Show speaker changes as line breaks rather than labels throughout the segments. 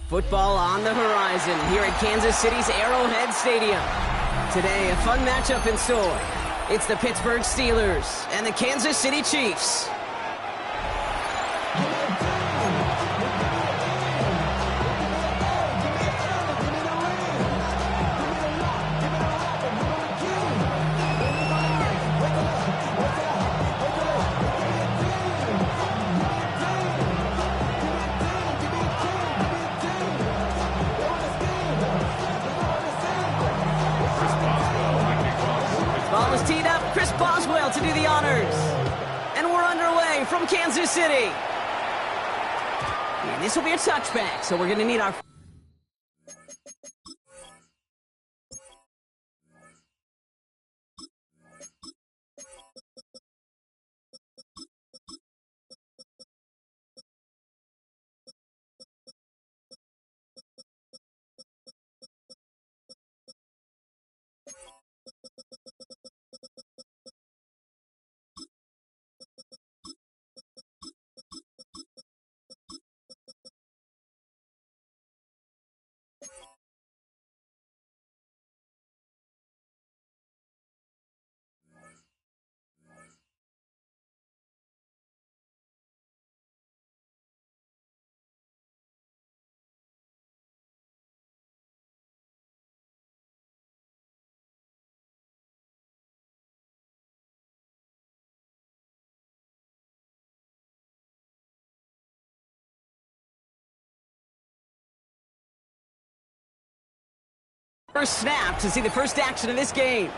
Football on the horizon here at Kansas City's Arrowhead Stadium. Today, a fun matchup in store. It's the Pittsburgh Steelers and the Kansas City Chiefs. Ball is teed up. Chris Boswell to do the honors. And we're underway from Kansas City. And this will be a touchback, so we're going to need our... First snap to see the first action of this game.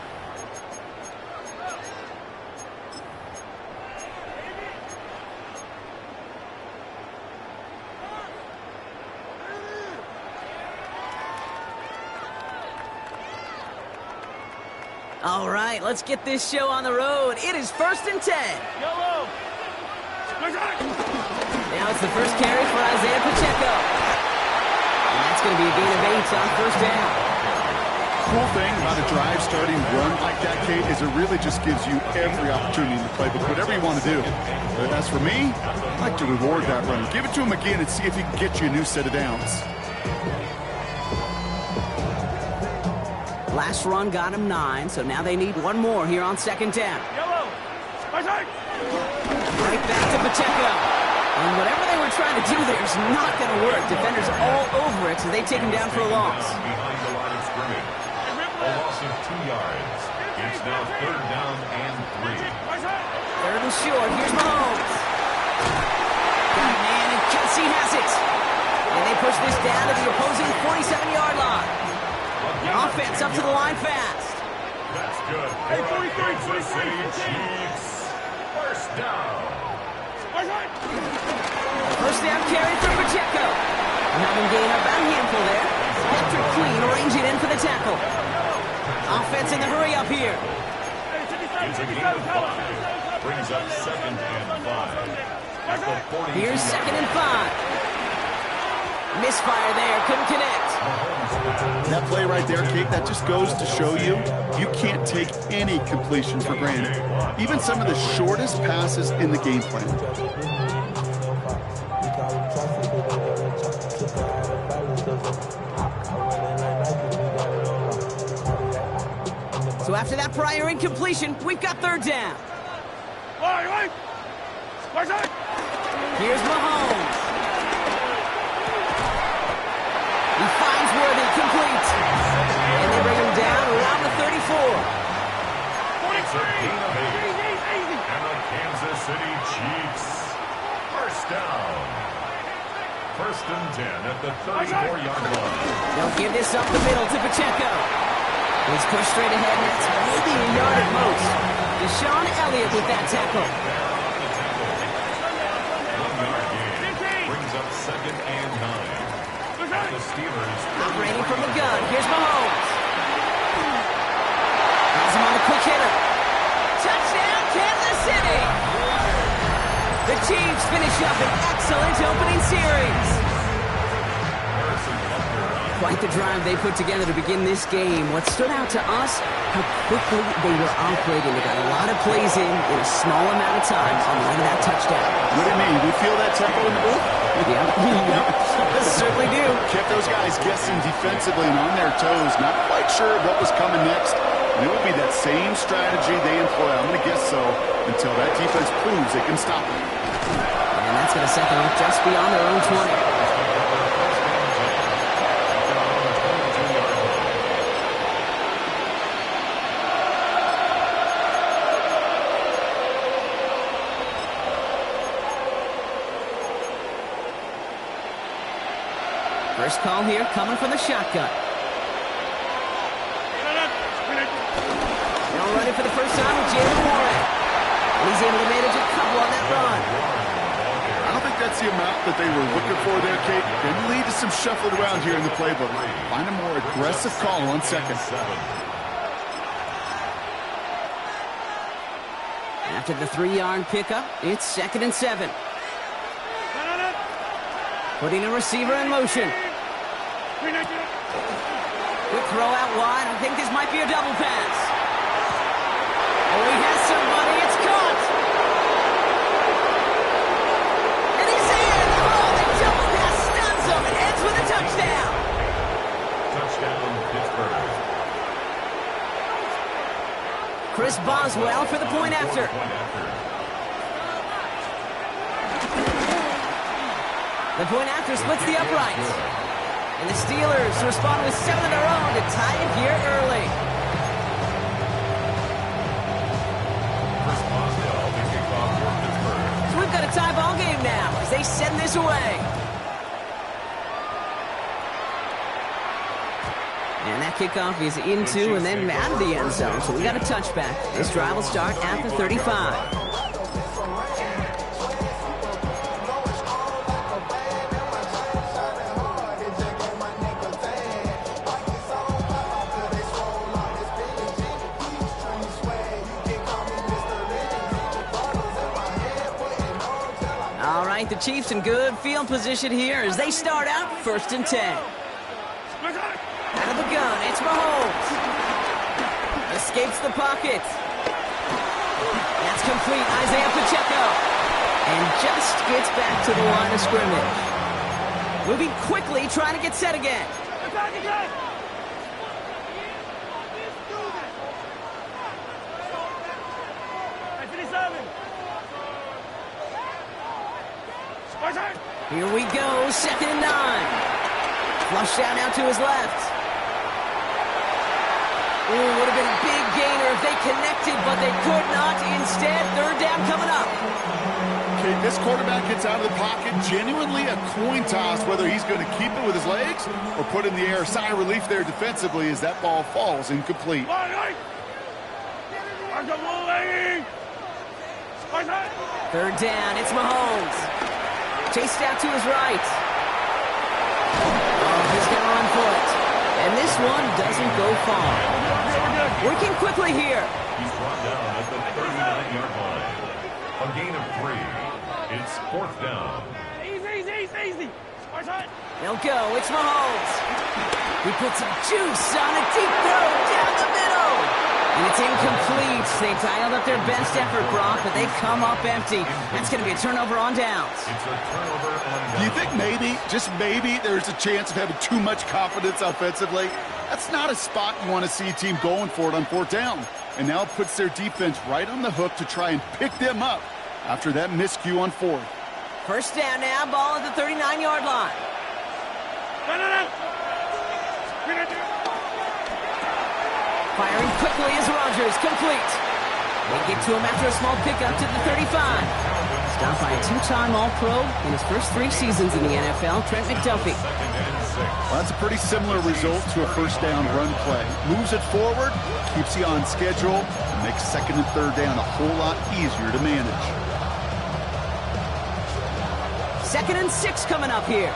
All right, let's get this show on the road. It is 1st and 10. Now it's the first carry for Isaiah Pacheco. And that's going to be a gain of 8 on first down.
Cool thing about a drive starting run like that, Kate, is it really just gives you every opportunity in the playbook, whatever you want to do. But as for me, I like to reward that run. Give it to him again and see if he can get you a new set of downs.
Last run got him 9, so now they need one more here on 2nd down. Right back to Pacheco. And whatever they were trying to do there is not going to work. Defenders all over it, so they take him down for a loss.
A loss of 2 yards. It's now 3rd down and 3.
3rd and short. Here's Mahomes. Got a man, and Kelsey has it. And they push this down to the opposing 47-yard line. Offense up to the line fast.
That's good. Hey, 43, Chiefs. First down.
First down carry for Pacheco. Having gained about a handful there. Patrick Queen arranging in for the tackle. Offense in the hurry up here.
It's a gain of 5. Brings up 2nd and 5.
Here's 2nd and 5. Misfire there. Couldn't connect.
That play right there, Kate, that just goes to show you can't take any completion for granted. Even some of the shortest passes in the game plan.
So after that prior incompletion, we've got 3rd down. Here's Mahomes. He finds Worthy, complete. And they bring him down around the 34.
It's a gain of 8. And the Kansas City Chiefs. First down. 1st and 10 at the 34-yard line.
They'll give this up the middle to Pacheco. He's pushed straight ahead, and that's maybe a yard at most. Deshaun Elliott with that tackle.
1-yard gain. Brings up 2nd and 9. The Steelers
operating from the gun. Here's Mahomes. Has him on the quick hitter. Touchdown, Kansas City! The Chiefs finish up an excellent opening series.
Harrison Butker on
Quite the drive they put together to begin this game. What stood out to us, how quickly they were operating. They got a lot of plays in a small amount of time on the way to that touchdown.
What do you mean? We feel that tempo in the booth?
Yep. Certainly do.
Kept those guys guessing defensively and on their toes, not quite sure what was coming next. And it will be that same strategy they employ, I'm going to guess so, until that defense proves they can stop them.
And that's going to set them up just beyond their own 20. First call here coming from the shotgun. Now running for the first time with Jaylen Warren. He's able to manage a couple on that run.
I don't think that's the amount that they were looking for there, Kate. Can lead to some shuffling around here in the playbook. Find a more aggressive call on second.
After the 3-yard pickup, it's 2nd and 7. Putting a receiver in motion. Quick throw out wide. I think this might be a double pass. Oh, he has somebody. It's caught. And he's in. Oh, the double pass stuns him. It ends with a touchdown.
Touchdown, Pittsburgh.
Chris Boswell for the point after. The point after splits the uprights. And the Steelers respond with 7 of their own to tie it here early. So we've got a tie ball game now as they send this away. And that kickoff is into and then out of the end zone. So we got a touchback. This drive will start at the 35. The Chiefs in good field position here as they start out 1st and 10. Out of the gun, it's Mahomes. Escapes the pocket. That's complete, Isaiah Pacheco. And just gets back to the line of scrimmage. Moving quickly, trying to get set again. Here we go, 2nd and 9. Flushed out now to his left. Ooh, would have been a big gainer if they connected, but they could not. Instead, 3rd down coming up.
Okay, this quarterback gets out of the pocket, genuinely a coin toss whether he's going to keep it with his legs or put in the air. Sigh of relief there defensively as that ball falls incomplete.
3rd down, it's Mahomes. Chased out to his right. Oh, he's going to run for it. And this one doesn't go far. Working quickly here.
He's brought down at the 39-yard line. A gain of 3. It's 4th down.
Easy.
They'll go. It's Mahomes. He puts some juice on a deep throw down the middle. And it's incomplete. They dialed up their best effort, Brock, but they come up empty. That's going to be a turnover on downs.
It's a turnover on downs.
Do you think maybe, just maybe, there's a chance of having too much confidence offensively? That's not a spot you want to see a team going for it on 4th down. And now it puts their defense right on the hook to try and pick them up after that miscue on 4th.
1st down now, ball at the 39-yard line. Firing quickly is Rodgers, complete. They get to him after a small pickup to the 35. Stopped by a 2-time All-Pro in his first 3 seasons in the NFL, Trent McDuffie.
Well, that's a pretty similar result to a 1st down run play. Moves it forward, keeps you on schedule, and makes 2nd and 3rd down a whole lot easier to manage.
2nd and 6 coming up here.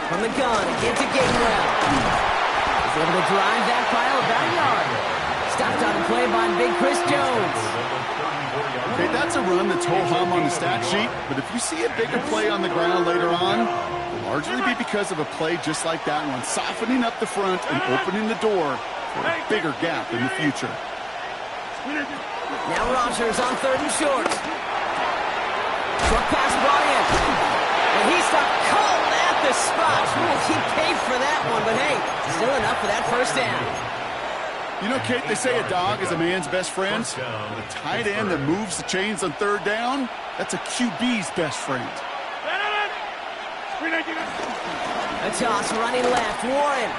From the gun, get to Gainwell. He's able to drive that pile about a yard. Stopped on the play by Big Chris Jones.
Okay, that's a run that's ho-hum on the stat sheet, but if you see a bigger play on the ground later on, it'll largely be because of a play just like that one, softening up the front and opening the door for a bigger gap in the future.
Now Rodgers on 3rd and short. Short pass brought in. And he stopped cold at the spot. Ooh, he paid for that one, but hey, still enough for that first down.
You know, Kate, they say a dog is a man's best friend. The tight end that moves the chains on 3rd down, that's a QB's best friend.
A toss running left, Warren.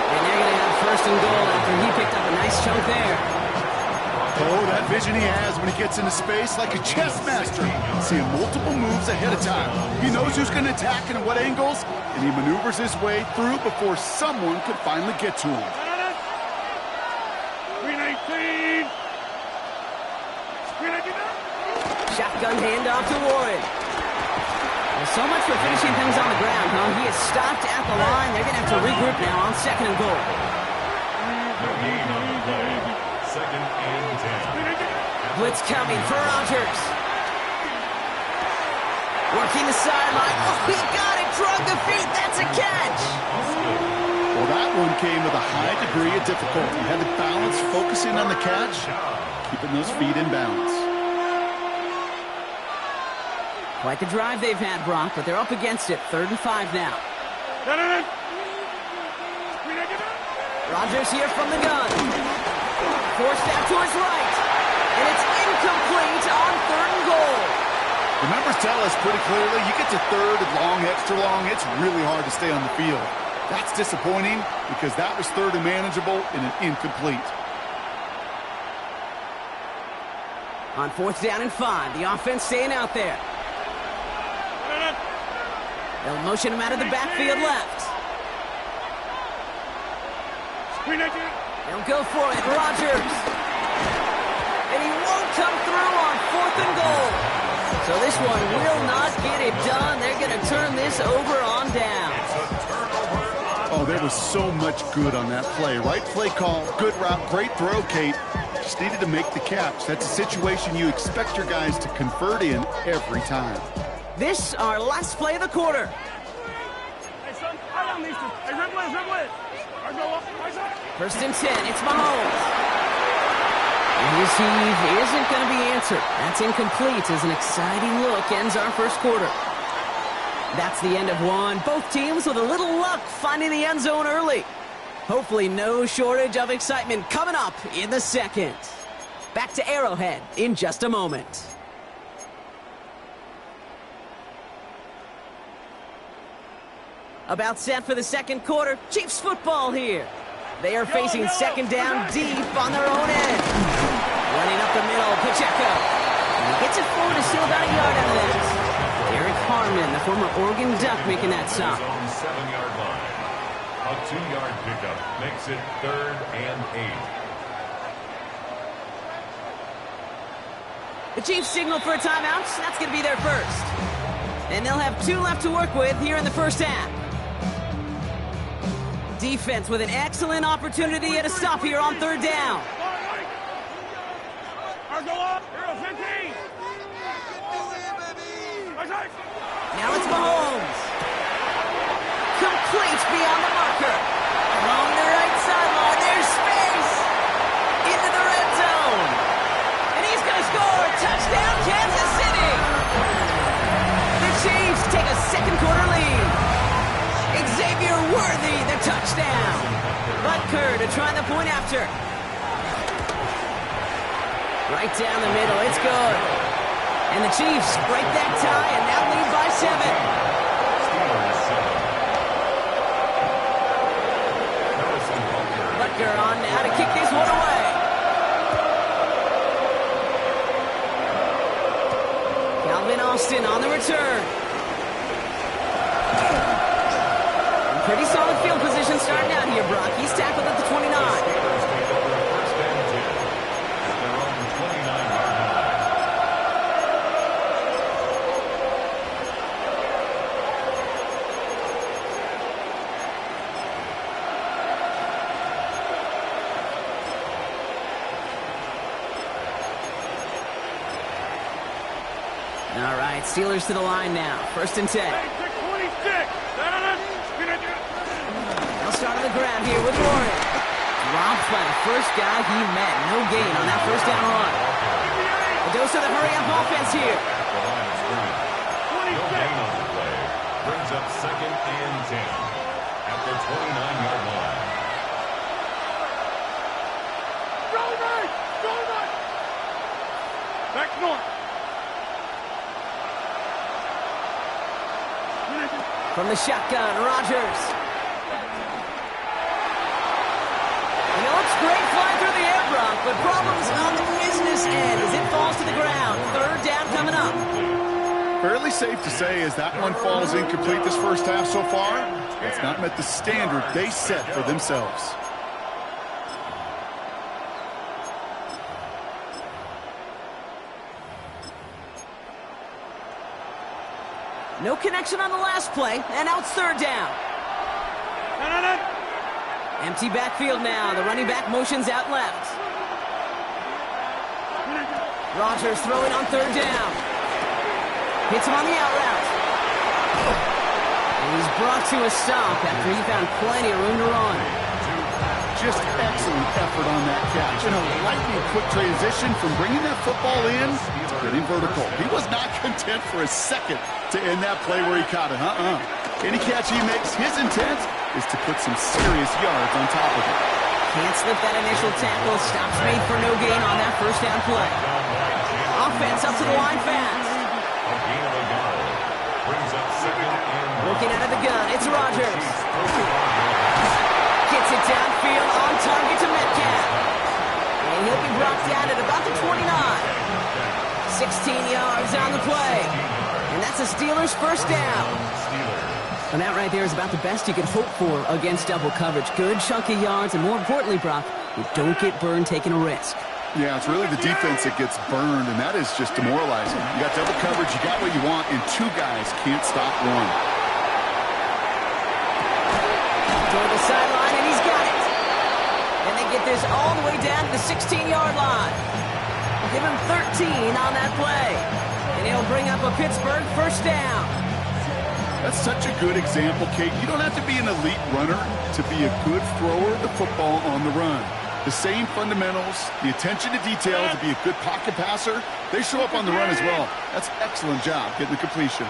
And they're going to have 1st and goal after he picked up a nice chunk there.
Oh, that vision he has when he gets into space like a chess master. Seeing multiple moves ahead of time. He knows who's going to attack and at what angles, and he maneuvers his way through before someone could finally get to him.
319.
Shotgun handoff to Warren. Well, so much for finishing things on the ground, huh? He is stopped at the line. They're going to have to regroup now on 2nd and goal.
Second and 10.
Blitz coming for Rodgers. Working the sideline. Oh, he got it. Drug the feet. That's a catch.
Well, that one came with a high degree of difficulty. He had to balance focusing on the catch, keeping those feet in balance.
Quite the drive they've had, Brock, but they're up against it. 3rd and 5 now. Rodgers here from the gun. Forced out to his right. And it's incomplete on 3rd and goal.
The numbers tell us pretty clearly, you get to 3rd and long, extra long, it's really hard to stay on the field. That's disappointing because that was 3rd and manageable and an incomplete.
On 4th down and 5, the offense staying out there. They'll motion him out of the backfield left. They'll go for it, Rodgers. And he won't come through on 4th and goal. So this one will not get it done. They're going to turn this over on down.
Oh, there was so much good on that play. Right play call, good route, great throw, Kate. Just needed to make the catch. That's a situation you expect your guys to convert in every time.
This, our last play of the quarter.
Hey, son, I don't need to. Hey, rip it.
First and 10, it's Mahomes. And his heave isn't going to be answered. That's incomplete as an exciting look ends our first quarter. That's the end of one. Both teams with a little luck finding the end zone early. Hopefully no shortage of excitement coming up in the second. Back to Arrowhead in just a moment. About set for the second quarter. Chiefs football here. They are facing 2nd down deep on their own end. Running up the middle, Pacheco. And he gets it forward to steal about a yard out of that. Derek Harmon, the former Oregon Duck, making that stop.
7-yard line. A 2-yard pickup makes it 3rd and 8.
The Chiefs signal for a timeout. That's going to be their first. And they'll have 2 left to work with here in the first half. Defense with an excellent opportunity at a stop here on 3rd down. Now it's Mahomes. Complete beyond the marker. Along the right sideline, there's space. Into the red zone. And he's going to score. Touchdown, Kansas City. The Chiefs take a second quarter lead. Xavier Worthy, the touchdown. Butker to try the point after. Right down the middle, it's good. And the Chiefs break that tie and now lead by 7. Butker on now to kick this one away. Calvin Austin on the return. Pretty solid field position starting out here, Brock. He's tackled at the 29. All right, Steelers to the line now. 1st and 10.
Hey, 26.
They'll start on the ground here with Warren. Dropped by the first guy he met. No gain on that 1st down run. A dose of the hurry-up offense here.
No gain on the play. Brings up 2nd and 10 at the 29-yard line.
Back north.
From the shotgun, Rodgers. And it looks great flying through the air, Brock, but problems on the business end as it falls to the ground. 3rd down coming up.
Fairly safe to say as that one falls incomplete this first half so far, it's not met the standard they set for themselves.
No connection on the last play, and now it's 3rd down. Empty backfield now. The running back motions out left. Rodgers throwing on 3rd down. Hits him on the out route. And he's brought to a stop after he found plenty of room to run.
Just excellent effort on that catch. And a lightning quick transition from bringing that football in to getting vertical. He was not content for a second to end that play where he caught it. Any catch he makes, his intent is to put some serious yards on top of it.
Can't slip that initial tackle. Stops made for no gain on that 1st down play. Offense up to the line fast.
A gain of a yard. Brings up 2nd and 1.
Looking out of the gun, it's Rodgers. Gets it downfield on target to Metcalf. And he'll be brought down at about the 29. 16 yards on the play. And that's a Steelers 1st down. And that right there is about the best you could hope for against double coverage. Good chunky yards, and more importantly, Brock, you don't get burned taking a risk.
Yeah, it's really the defense that gets burned, and that is just demoralizing. You got double coverage, you got what you want, and 2 guys can't stop one.
Toward the sideline, and he's got it. And they get this all the way down to the 16-yard line. Give him 13 on that play. And he'll bring up a Pittsburgh 1st down.
That's such a good example, Kate. You don't have to be an elite runner to be a good thrower of the football on the run. The same fundamentals, the attention to detail to be a good pocket passer, they show up on the run as well. That's an excellent job getting the completion.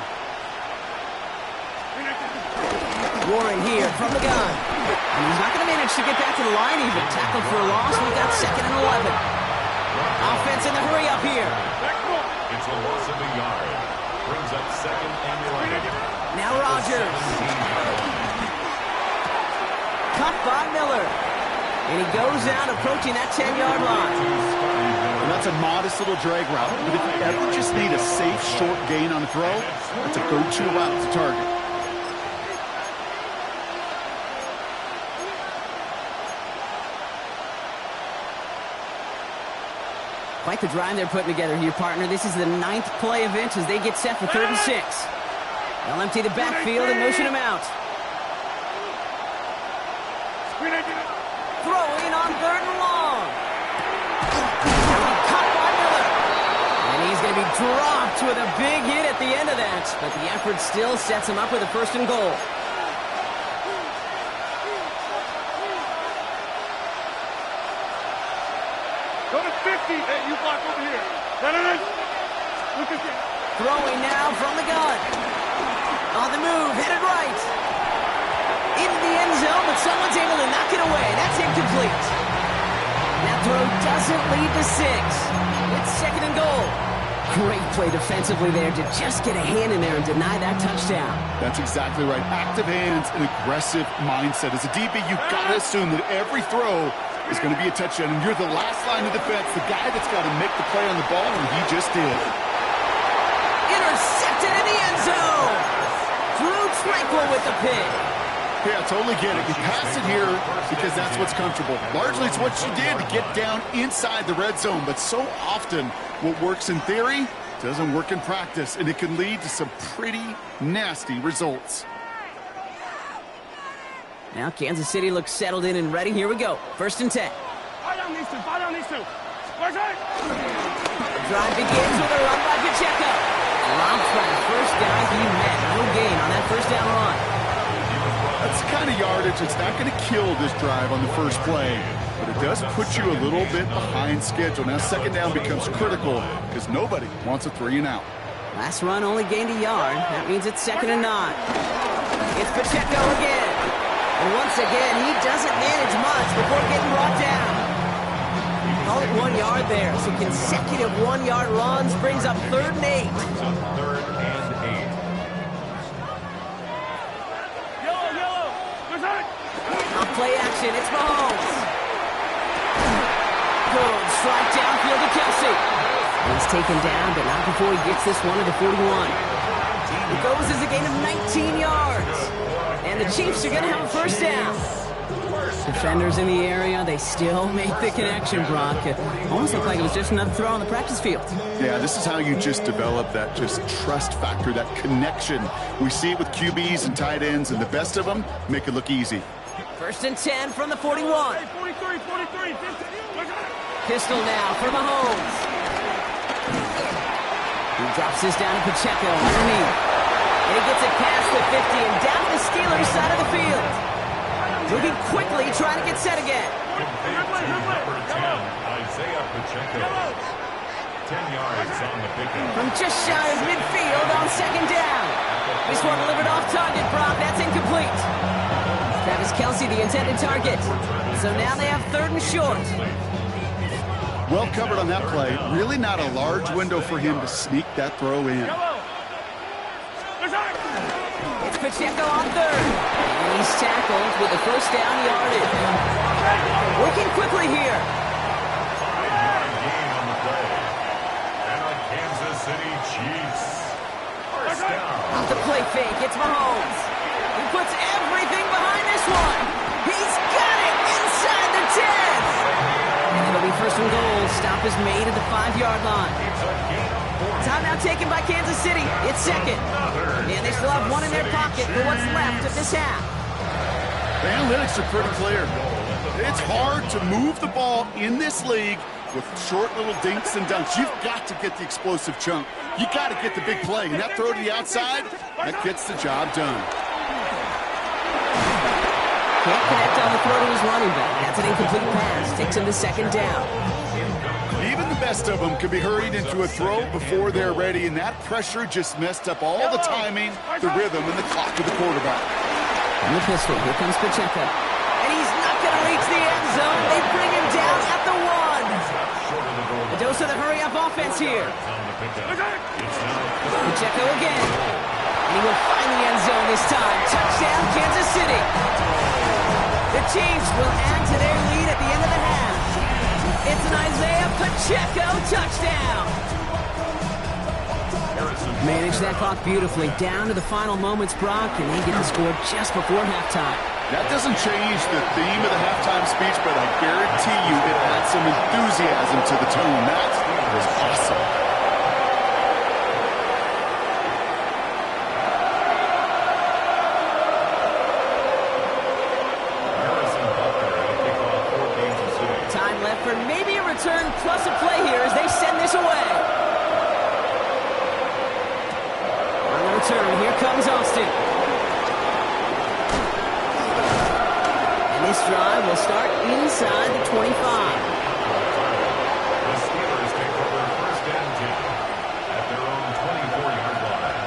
Warren here from the gun. And he's not going to manage to get back to the line even. Tackled for a loss. We've got 2nd and 11. Offense in the hurry up here.
It's a loss of a yard. Brings up 2nd and 11.
Now Rodgers. Cut by Miller. And he goes down approaching that 10-yard line.
And that's a modest little drag route. But if you ever just need a safe, short gain on a throw, that's a go-to route to target.
Quite the drive they're putting together here, partner. This is the 9th play of it as they get set for 3rd and 6. They'll empty the backfield and motion him out. Throwing on 3rd and long. Caught by Miller. And he's going to be dropped with a big hit at the end of that. But the effort still sets him up with a 1st and goal.
Go to 50. Hey, you block over here. Look at that.
Throwing now from the gun. On the move, headed right. Into the end zone, but someone's able to knock it away. That's incomplete. That throw doesn't lead to 6. It's 2nd and goal. Great play defensively there to just get a hand in there and deny that touchdown.
That's exactly right. Active hands and aggressive mindset. As a DB, you've got to assume that every throw is going to be a touchdown, and you're the last line of defense, the guy that's got to make the play on the ball, and he just did.
Intercepted in the end zone. Drew Tranquill with the pick.
Yeah, totally get it. You pass it here because that's what's comfortable. Largely, it's what you did to get down inside the red zone, but so often what works in theory doesn't work in practice, and it can lead to some pretty nasty results.
Now Kansas City looks settled in and ready. Here we go. 1st and 10.
Fire on these two. Fire on these two. Right.
The drive begins with a run by Pacheco. Dropped by the first guy he met. No gain on that first down run.
That's the kind of yardage that's not going to kill this drive on the first play, but it does put you a little bit behind schedule. Now second down becomes critical because nobody wants a 3-and-out.
Last run only gained a yard. That means it's 2nd and 9. It's Pacheco again. And once again, he doesn't manage much before getting brought down. Call it 1 yard there. So consecutive 1-yard runs brings up 3rd and 8.
3rd and 8.
Yellow.
On play action, it's Mahomes. Good strike downfield to Kelsey. He's taken down, but not before he gets this one to the 41. It goes as a gain of 19 yards. And the Chiefs are going to have a first down. Defenders in the area, they still make the connection, Brock. It almost looked like it was just another throw on the practice field.
Yeah, this is how you just develop that just trust factor, that connection. We see it with QBs and tight ends, and the best of them make it look easy.
1st and 10 from the 41.
43.
Pistol now for Mahomes. He drops this down to Pacheco underneath. And he gets it past the 50 and down the Steelers' side of the field. Moving quickly, trying to get set again.
Number 10, Isaiah Pacheco. 10 yards on the pickup.
From just shy of midfield on 2nd down. This one delivered off target, Brock. That's incomplete. Travis Kelce, the intended target. So now they have 3rd and short.
Well covered on that play. Really not a large window for him to sneak that throw in.
It's Pacheco on 3rd. And he's tackled with the first down yardage. Working quickly here.
5-yard gain on the play. And the Kansas City Chiefs. First down.
Off the play fake, it's Mahomes. He puts everything behind this one. He's got it inside the 10. And it'll be 1st and goal. Stop is made at the 5-yard line. Timeout taken by Kansas City. It's 2nd. And they still have one in their pocket for what's left of this half.
The analytics are pretty clear. It's hard to move the ball in this league with short little dinks and dunks. You've got to get the explosive chunk. You got to get the big play. And that throw to the outside, that gets the job done.
Can't connect on the throw to his running back. That's an incomplete pass. Takes him to 2nd down.
Even the best of them could be hurried into a throw before they're ready, and that pressure just messed up all the timing, the rhythm, and the clock of the quarterback.
On the pistol, here comes Pacheco. And he's not going to reach the end zone. They bring him down at the 1. A dose of the hurry-up offense here. Pacheco again. And he will find the end zone this time. Touchdown, Kansas City. The Chiefs will add to their lead at the end of the half. It's an Isaiah Pacheco touchdown. Managed that clock beautifully. Down to the final moments, Brock, and they get the score just before halftime.
That doesn't change the theme of the halftime speech, but I guarantee you it adds some enthusiasm to the tone. That was awesome.
For maybe a return plus a play here as they send this away. On the return, here comes Austin. And this drive will start inside the 25.
The Steelers take over 1st and 10 at their own 24-yard line.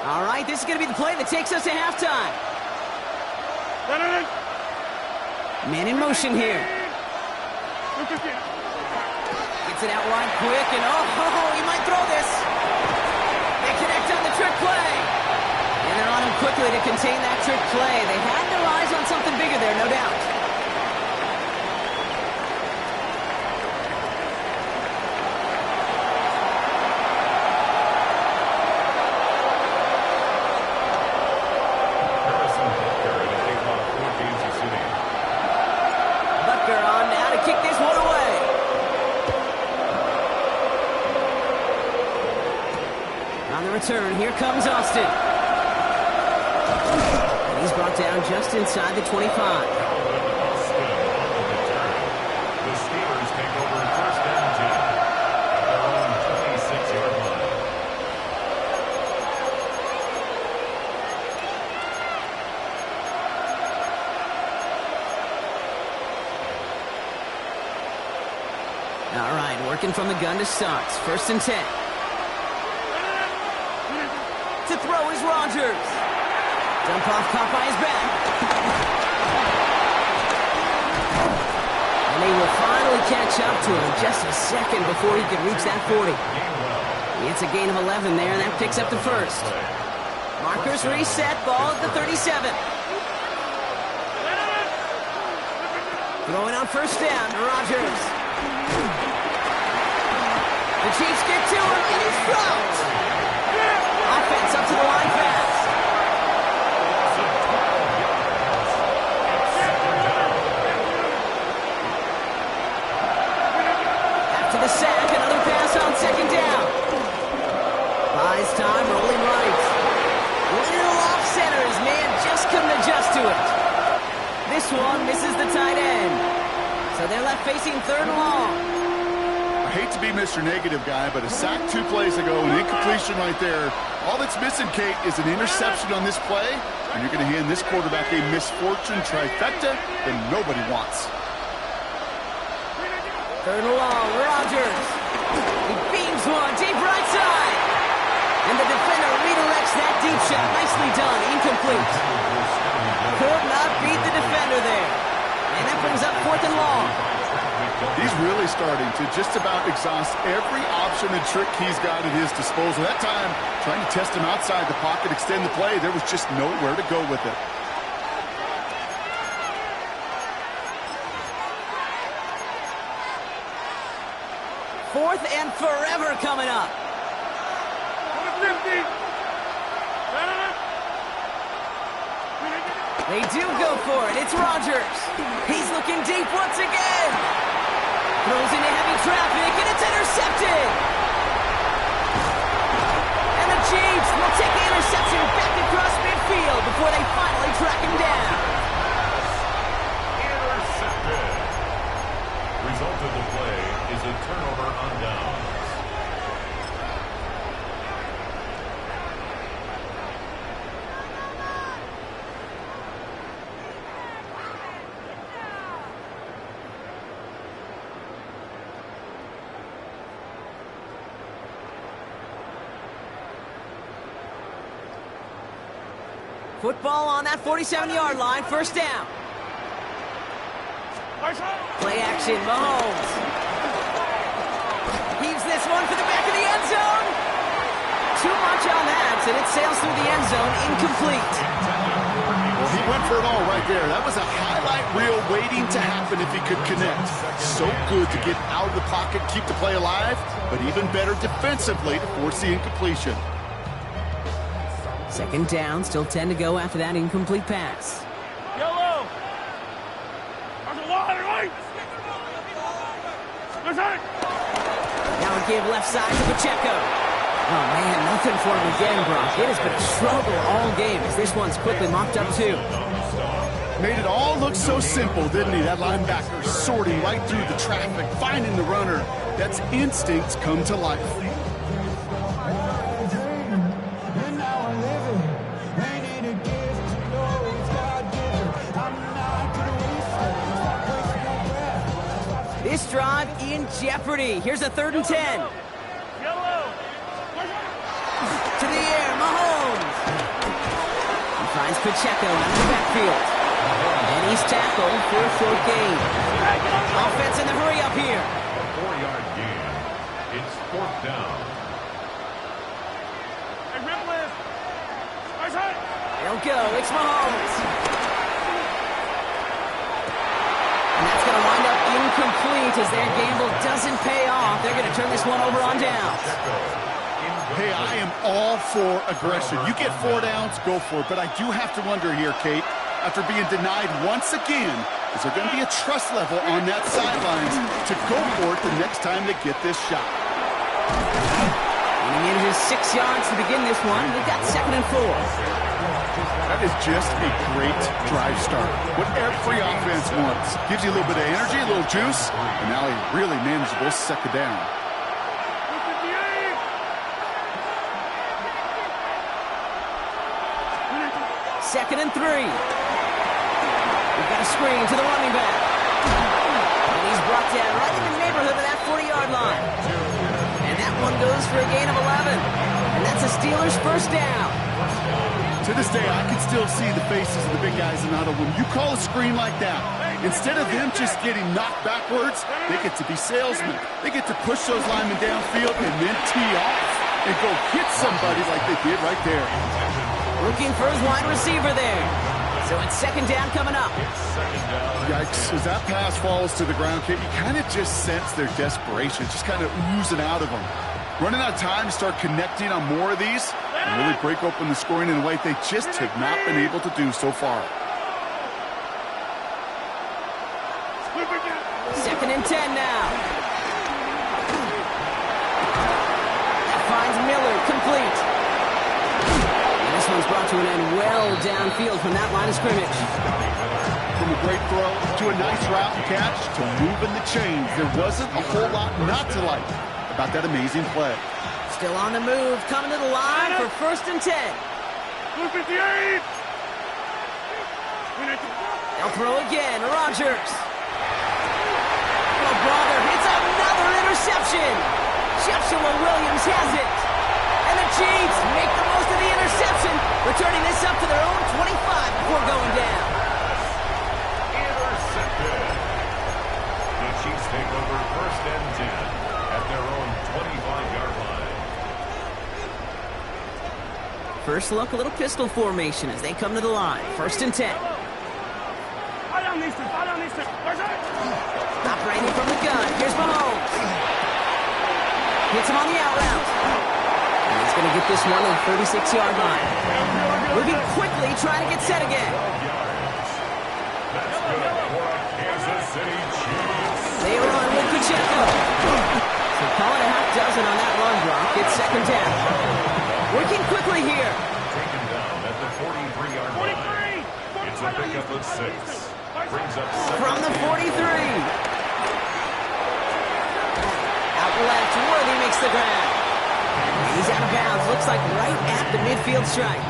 All right, this is going to be the play that takes us to halftime. Man in motion here. Gets it out wide quick, and he might throw this. They connect on the trick play. And they're on him quickly to contain that trick play. They had their eyes on something bigger there, no doubt. Return. Here comes Austin. down just inside the 25.
Calvin Austin on the return. The Steelers take over first and 10 at their own 26-yard line.
All right, working from the gun to start. First and 10. To throw is Rodgers. Dump off caught by his back. And they will finally catch up to him just a second before he can reach that 40. It's a gain of 11 there, and that picks up the first. Markers reset, ball at the 37. Throwing on first down to Rodgers. The Chiefs get to him, and he's dropped. Offense up to the line pass. After the sack, another pass on second down. Buys time, rolling right. Little off center, his man just couldn't adjust to it. This one misses the tight end. So they're left facing third and long.
I hate to be Mr. Negative guy, but a sack 2 plays ago, an incompletion right there. All that's missing, Kate, is an interception on this play, and you're going to hand this quarterback a misfortune trifecta that nobody wants.
Third and long, Rodgers. He beams one, deep right side. And the defender redirects that deep shot. Nicely done, incomplete. Could not beat the defender there. And that brings up fourth and long.
He's really starting to just about exhaust every option and trick he's got at his disposal. That time, trying to test him outside the pocket, extend the play, there was just nowhere to go with it.
Fourth and forever coming up. They do go for it. It's Rodgers. He's looking deep once again. Throws into heavy traffic, and it's intercepted. And the Chiefs will take the interception back across midfield before they finally track him down.
Intercepted. Result of the play is a turnover on downs.
Football on that 47-yard line, first down. Play action, Mahomes. Heaves this one for the back of the end zone. Too much on that, and it sails through the end zone, incomplete.
Well, he went for it all right there. That was a highlight reel waiting to happen if he could connect. So good to get out of the pocket, keep the play alive, but even better defensively to force the incompletion.
Second down, still 10 to go after that incomplete pass.
Yellow.
Now a give left side to Pacheco. Oh, man, nothing for him again, Brock. It has been a struggle all game as this one's quickly mocked up, too.
Made it all look so simple, didn't he? That linebacker sorting right through the traffic, finding the runner. That's instincts come to life.
This drive in jeopardy. Here's a 3rd and 10. To the air, Mahomes. He finds Pacheco in the backfield. And he's tackled for a short gain. Offense in the hurry up here.
A 4-yard gain. It's 4th down.
They'll go. It's Mahomes. And that's going to wind up incomplete as their gamble doesn't pay off. They're going to turn this one over on downs.
Hey, I am all for aggression. You get 4 downs, go for it. But I do have to wonder here, Kate, after being denied once again, is there going to be a trust level on that sidelines to go for it the next time they get this shot?
Running in just 6 yards to begin this one. They've got 2nd and 4.
That is just a great drive start. What every offense wants. Gives you a little bit of energy, a little juice, and now a really manageable second down.
Second and 3. We've got a screen to the running back. And he's brought down right in the neighborhood of that 40-yard line. And that one goes for a gain of 11. And that's a Steelers first down.
To this day, I can still see the faces of the big guys in Ottawa. When you call a screen like that, instead of them just getting knocked backwards, they get to be salesmen. They get to push those linemen downfield and then tee off and go hit somebody like they did right there.
Looking for his wide receiver there. So it's second down coming up.
Yikes. As that pass falls to the ground, Kate, you kind of just sense their desperation. Just kind of oozing out of them. Running out of time to start connecting on more of these and really break open the scoring in a way they just have not been able to do so far.
Second and 10 now. That finds Miller complete. And this one's brought to an end well downfield from that line of scrimmage.
From a great throw to a nice route and catch to moving the chains. There wasn't a whole lot not to like about that amazing play.
Still on the move, coming to the line for first and 10. They'll throw again, Rodgers. Oh, brother, it's another interception. Joshua Williams has it. And the Chiefs make the most of the interception, returning this up to their own 25 before going down.
Intercepted. The Chiefs take over first and 10 at their own 25-yard line.
First look, a little pistol formation as they come to the line. First and 10. Operating from the gun. Here's Mahomes. Hits him on the out route. And he's going to get this one on the 36-yard line. Moving quickly, trying to get set again.
That's good for a Kansas City Chiefs.
They run with Pacheco. So call it a half dozen on that run block. It's second down. Working quickly here.
Taken down at the 43-yard line. It's a pickup of 6. Brings up
From the 43. Out left, Worthy makes the grab. He's out of bounds. Looks like right at the midfield stripe.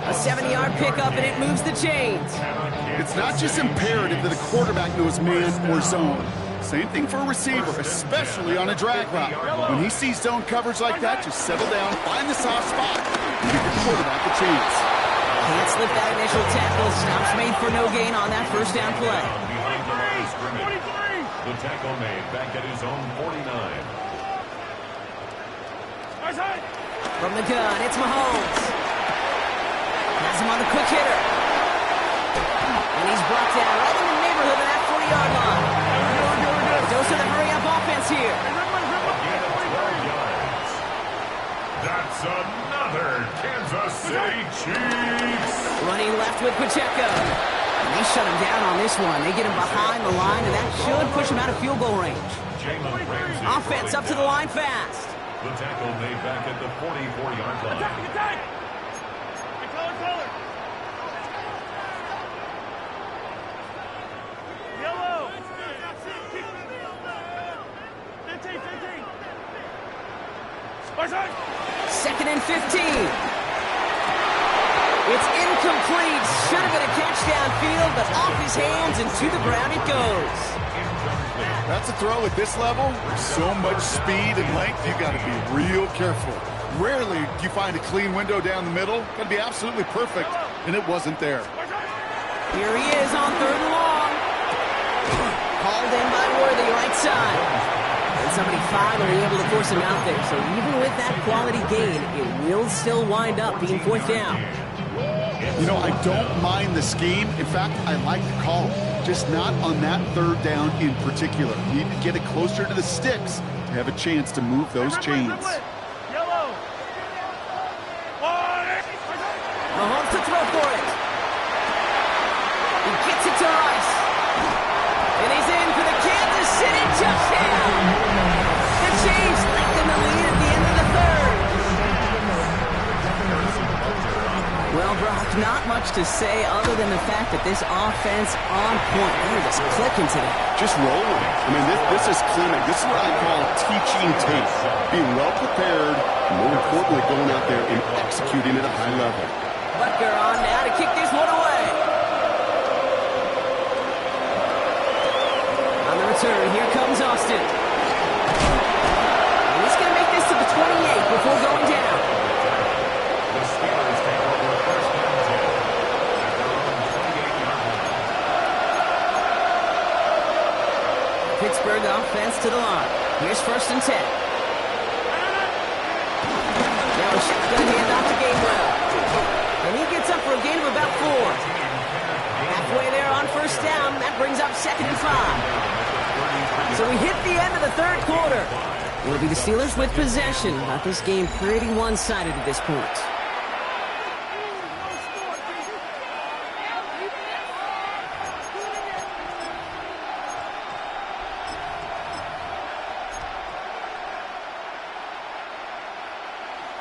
A 70-yard pickup, and it moves the chains.
It's not just imperative that a quarterback knows man or zone. Same thing for a receiver, especially on a drag route. When he sees zone coverage like that, just settle down, find the soft spot, and give your quarterback a chance.
Can't slip that initial tackle. Stops made for no gain on that first down play.
behind the line of scrimmage. The tackle made back at his own 49.
From the gun, it's Mahomes. Has him on the quick hitter. And he's brought down right in the neighborhood of that 40-yard line. Dose of the hurry-up offense here.
That's another Kansas City Chiefs.
Running left with Pacheco. And they shut him down on this one. They get him behind the line, and that should push him out of field goal range.
Jalen Ramsey.
Offense up to the line fast.
The tackle made back at the 44-yard line.
Second and 15. It's incomplete. Should have been a catch downfield, but off his hands and to the ground it goes.
That's a throw at this level. So much speed and length, you got to be real careful. Rarely do you find a clean window down the middle. Got to be absolutely perfect, and it wasn't there.
Here he is on third and long. Called in by Worthy, right side. And somebody finally able to force him out there. So even with that quality gain, it will still wind up being fourth down.
You know, I don't mind the scheme. In fact, I like the call. Just not on that third down in particular. You need to get it closer to the sticks to have a chance to move those chains.
Mahomes to throw for it. He gets it to Rice. And he's in for the Kansas City touchdown. The Chiefs lengthen the lead at the end of the third. Well, Brock, not much to say other than the fact that this offense on point. They're just clicking today.
Just rolling. I mean, this is clinic. This is what I call teaching tape. Being well prepared, and more importantly, going out there and executing at a high level.
Butker on now to kick this one away. On the return, here comes Austin. And he's going to make this to the 28 before going down.
The Steelers take over first and 10 at their own 28-yard line.
Pittsburgh offense to the line. Here's first and 10. Now a shotgun handoff to Gainwell. And he gets up for a gain of about 4. Halfway there on first down. That brings up second and 5. So we hit the end of the third quarter. It'll be the Steelers with possession. Got this game pretty one-sided at this point.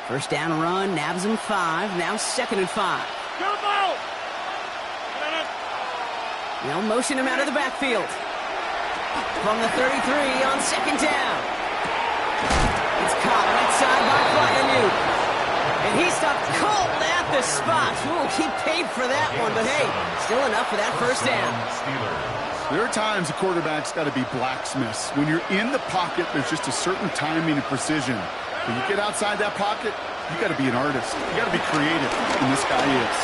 First down run, nabs him 5. Now second and 5.
Jump out!
They'll motion him out of the backfield. From the 33 on second down. It's caught right side by Freiermuth. And he stopped cold at the spot. Ooh, he paid for that one, but hey, still enough for that first down.
There are times a quarterback's got to be blacksmiths. When you're in the pocket, there's just a certain timing and precision. When you get outside that pocket, you got to be an artist. You got to be creative, and this guy is.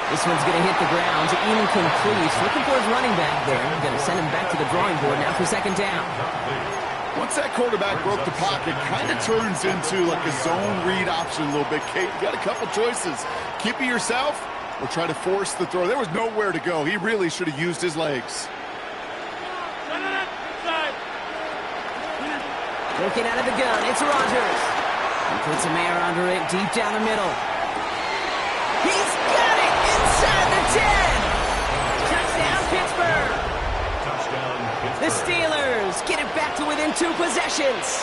This one's going to hit the ground, incomplete. Looking for his running back there. Going to send him back to the drawing board now for second down.
Once that quarterback broke the pocket, kind of turns into like a zone read option a little bit. Kate, you got a couple choices. Keep it yourself or try to force the throw. There was nowhere to go. He really should have used his legs.
Looking out of the gun, it's Rodgers. He puts a man under it deep down the middle. He's got it inside the 10. Touchdown, Pittsburgh.
Touchdown, Pittsburgh.
The Steelers get it back to within 2 possessions.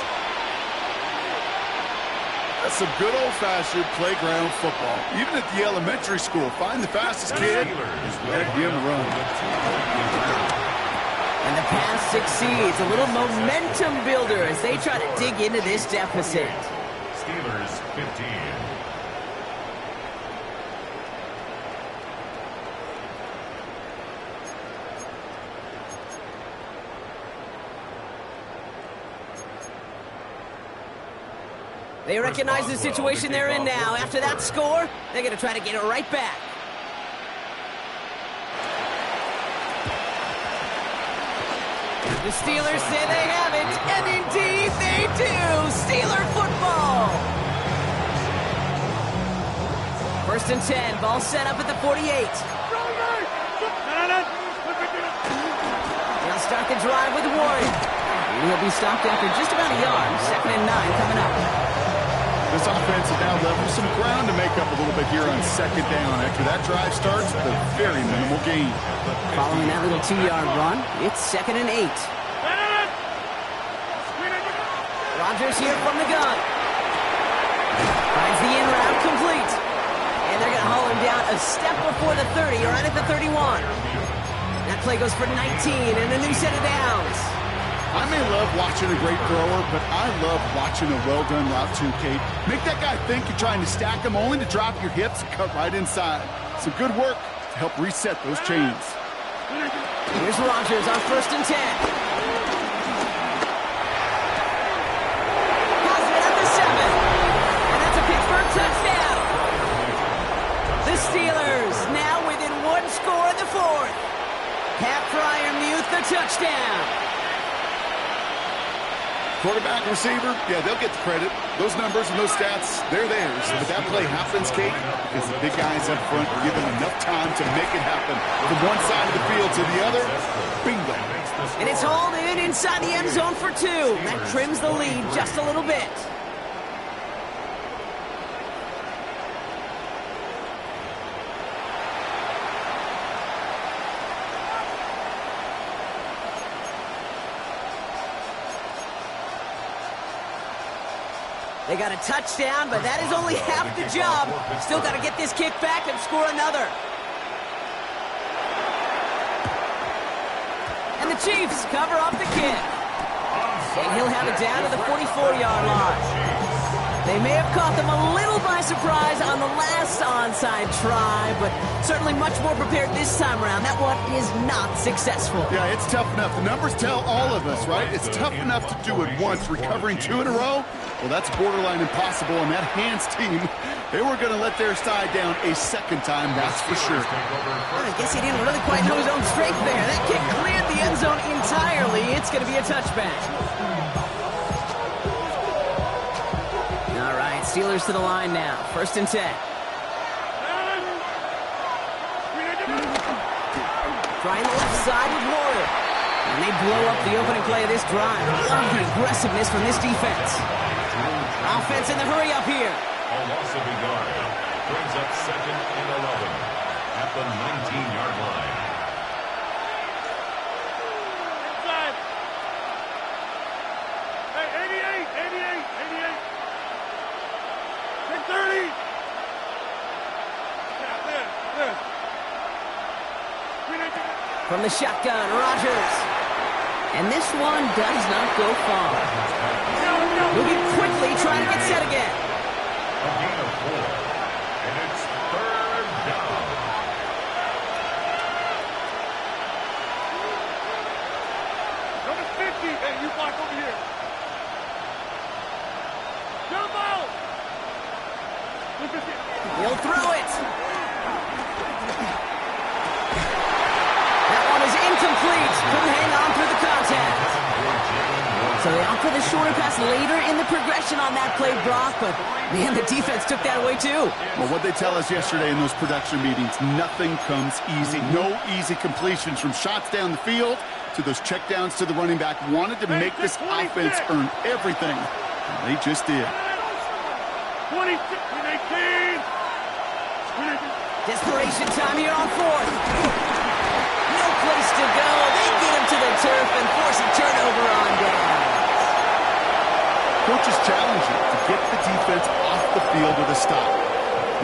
That's some good old-fashioned playground football. Even at the elementary school, find the fastest kid, let him run.
And the pass succeeds. A little momentum builder as they try to dig into this deficit.
Steelers 15.
They recognize the situation they're in now. After that score, they're going to try to get it right back. The Steelers say they have it, and indeed they do. Steeler football. First and 10, ball set up at the 48. They'll start the drive with Warren. He'll be stopped after just about a yard. Second and 9 coming up.
This offense is now level some ground to make up a little bit here on second down. After that drive starts with a very minimal gain.
Following that little 2-yard run, it's second and 8. Rodgers here from the gun. Finds the in route complete. And they're going to haul him down a step before the 30, or right at the 31. That play goes for 19 and a new set of downs.
I may love watching a great thrower, but I love watching a well-done route too, Kate. Make that guy think you're trying to stack him only to drop your hips and cut right inside. Some good work to help reset those chains.
Here's Rodgers on first and 10. Has it at the 7. And that's a Pittsburgh touchdown. The Steelers now within 1 score in the 4th. Pat Freiermuth, the touchdown.
Quarterback, receiver, yeah, they'll get the credit. Those numbers and those stats, they're theirs. But that play happens, Kate, because the big guys up front give them enough time to make it happen. From one side of the field to the other, bingo.
And it's hauled in inside the end zone for 2. That trims the lead just a little bit. They got a touchdown, but that is only half the job. Still got to get this kick back and score another. And the Chiefs cover up the kick. And he'll have it down to the 44-yard line. They may have caught them a little by surprise on the last onside try, but certainly much more prepared this time around. That one is not successful.
Yeah, it's tough enough. The numbers tell all of us, right? It's tough enough to do it once. Recovering 2 in a row, well, that's borderline impossible. And that Hands team, they were going to let their side down a second time, that's for sure.
Well, I guess he didn't really quite know his own strength there. That kick cleared the end zone entirely. It's going to be a touchback. All right, Steelers to the line now. 1st and 10. Trying the left side with Warrior. And they blow up the opening play of this drive. Love the aggressiveness from this defense. Offense in the hurry up here.
A loss of a yard. Brings up 2nd and 11 at the 19-yard line.
Inside. Hey, 88. 630. Yeah,
From the shotgun, Rodgers. And this one does not go far. Moving quickly, trying to get set again.
A gain of 4. And it's 3rd down.
Number 50. Hey, you block over here. Jump out.
He'll throw it. That one is incomplete. Couldn't hang on through the contact. So they opt for the shorter pass later in the progression on that play, Brock, but man, the defense took that away too.
Well, what they tell us yesterday in those production meetings, nothing comes easy. No easy completions from shots down the field to those checkdowns to the running back. Wanted to make this offense earn everything. And they just did.
26, 18.
Desperation time here on 4th. No place to go. They get him to the turf and force a turnover on down.
Coaches challenge you to get the defense off the field with a stop.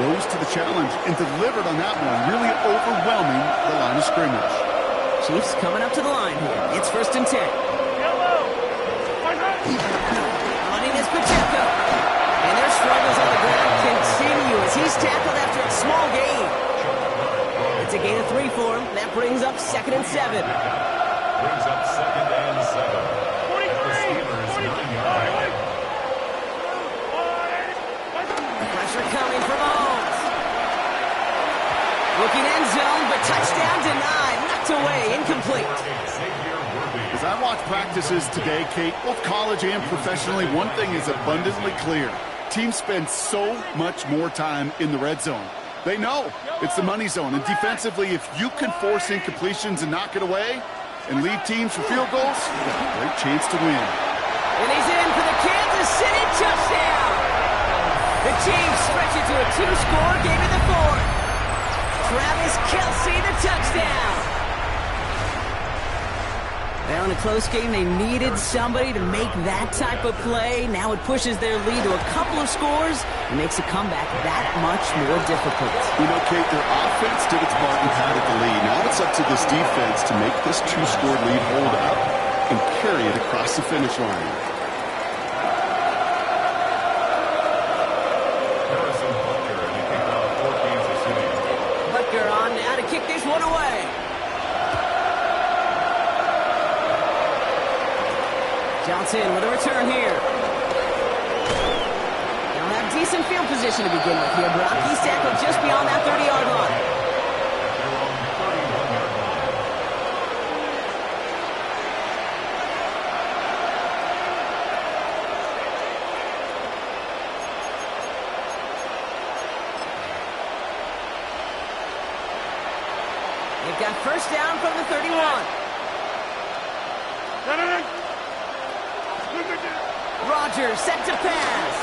Rose to the challenge and delivered on that one, really overwhelming the line of scrimmage.
Chiefs coming up to the line here. It's 1st and 10. Running is Pacheco. And their struggles on the ground continue as he's tackled after a small gain. It's a gain of 3 for him. That brings up 2nd and 7.
Brings up 2nd and 7.
Pressure coming from Mahomes. Looking end zone, but touchdown denied. Knocked away, incomplete.
As I watch practices today, Kate, both college and professionally, one thing is abundantly clear. Teams spend so much more time in the red zone. They know it's the money zone. And defensively, if you can force incompletions and knock it away and lead teams for field goals, you got a great chance to win.
And he's in for the Kansas City touchdown. The Chiefs stretch it to a 2-score game in the 4th. Travis Kelce, the touchdown. Well, in a close game, they needed somebody to make that type of play. Now it pushes their lead to a couple of scores and makes a comeback that much more difficult.
You know, Kate, their offense did its part and padded the lead. Now it's up to this defense to make this 2-score lead hold up and carry it across the finish line.
Harrison Butker, and he kicked off for Kansas City.
Butker on now to kick this one away. Johnson with a return here. They'll have decent field position to begin with here, Brock. He's tackled just beyond that 30-yard line.
They're on the 31-yard line.
They've got 1st down from the 31. Rodgers set to pass.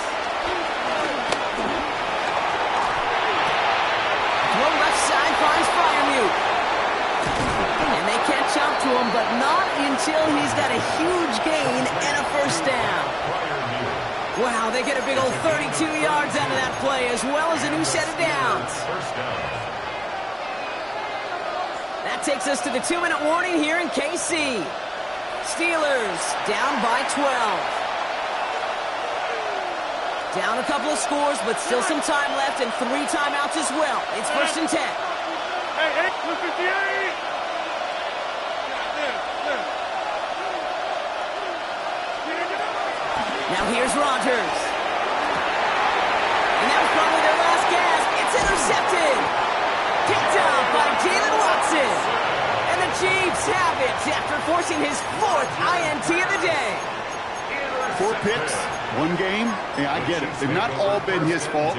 Throw left side finds Freiermuth. And they catch up to him, but not until he's got a huge gain and a 1st down. Wow, they get a big old 32 yards out of that play, as well as a new set of downs.
First down.
That takes us to the 2-minute warning here in KC. Steelers down by 12. Down a couple of scores, but still some time left and 3 timeouts as well. It's 1st and 10.
Hey, 58!
Now here's Rodgers. And that was probably their last gasp. It's intercepted. Picked up by Jalen Watson. And the Chiefs have it after forcing his 4th INT of the day.
4 picks, 1 game. Yeah, I get it. They've not all been his fault,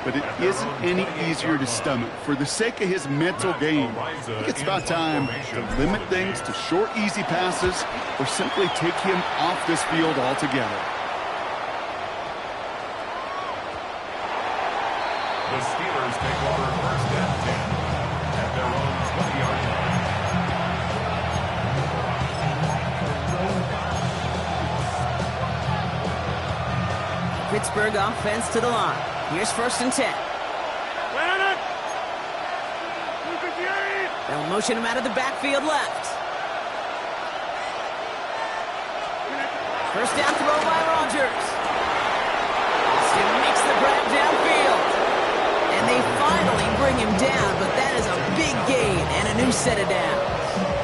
but it isn't any easier to stomach. For the sake of his mental game, I think it's about time to limit things to short, easy passes or simply take him off this field altogether.
The Steelers take over 1st and 10 at their own 20-yard line.
Pittsburgh offense to the line. Here's 1st and 10. They'll motion him out of the backfield left. 1st down throw by Rodgers. Austin makes the grab downfield. And they finally bring him down, but that is a big gain and a new set of downs.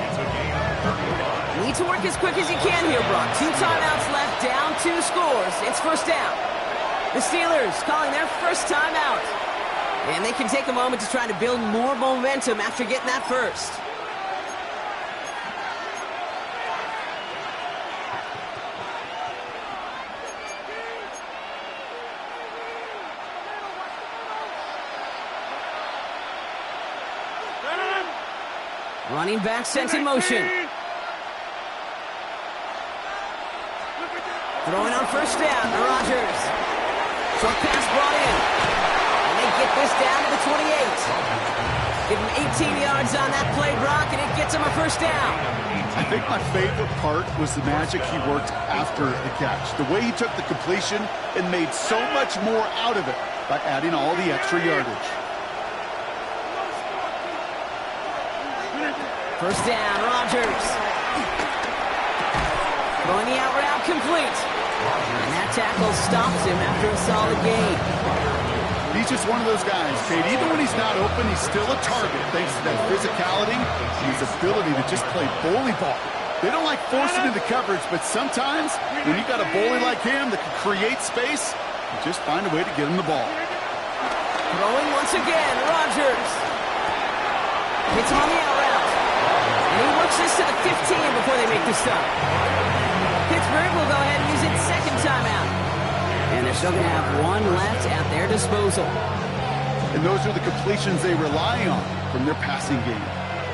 It's a gain of 35.
Need to work as quick as you can here, Brock. 2 timeouts left, down 2 scores. It's 1st down. The Steelers calling their 1st timeout. And they can take a moment to try to build more momentum after getting that first. Running back sent in motion. Throwing on 1st down to Rodgers. Short pass brought in. And they get this down to the 28. Give him 18 yards on that play, Brock, and it gets him a 1st down.
I think my favorite part was the magic he worked after the catch. The way he took the completion and made so much more out of it by adding all the extra yardage.
1st down, Rodgers. Throwing the out route complete. And that tackle stops him after a solid gain.
He's just one of those guys, Kate. Even when he's not open, he's still a target thanks to that physicality and his ability to just play bully ball. They don't like forcing into coverage, but sometimes when you got a bully like him that can create space, you just find a way to get him the ball.
Throwing once again, Rodgers. Hits him on the out route. And he works this to the 15 before they make the stop. Pittsburgh will go ahead and use its 2nd timeout. And they're still going to have 1 left at their disposal.
And those are the completions they rely on from their passing game.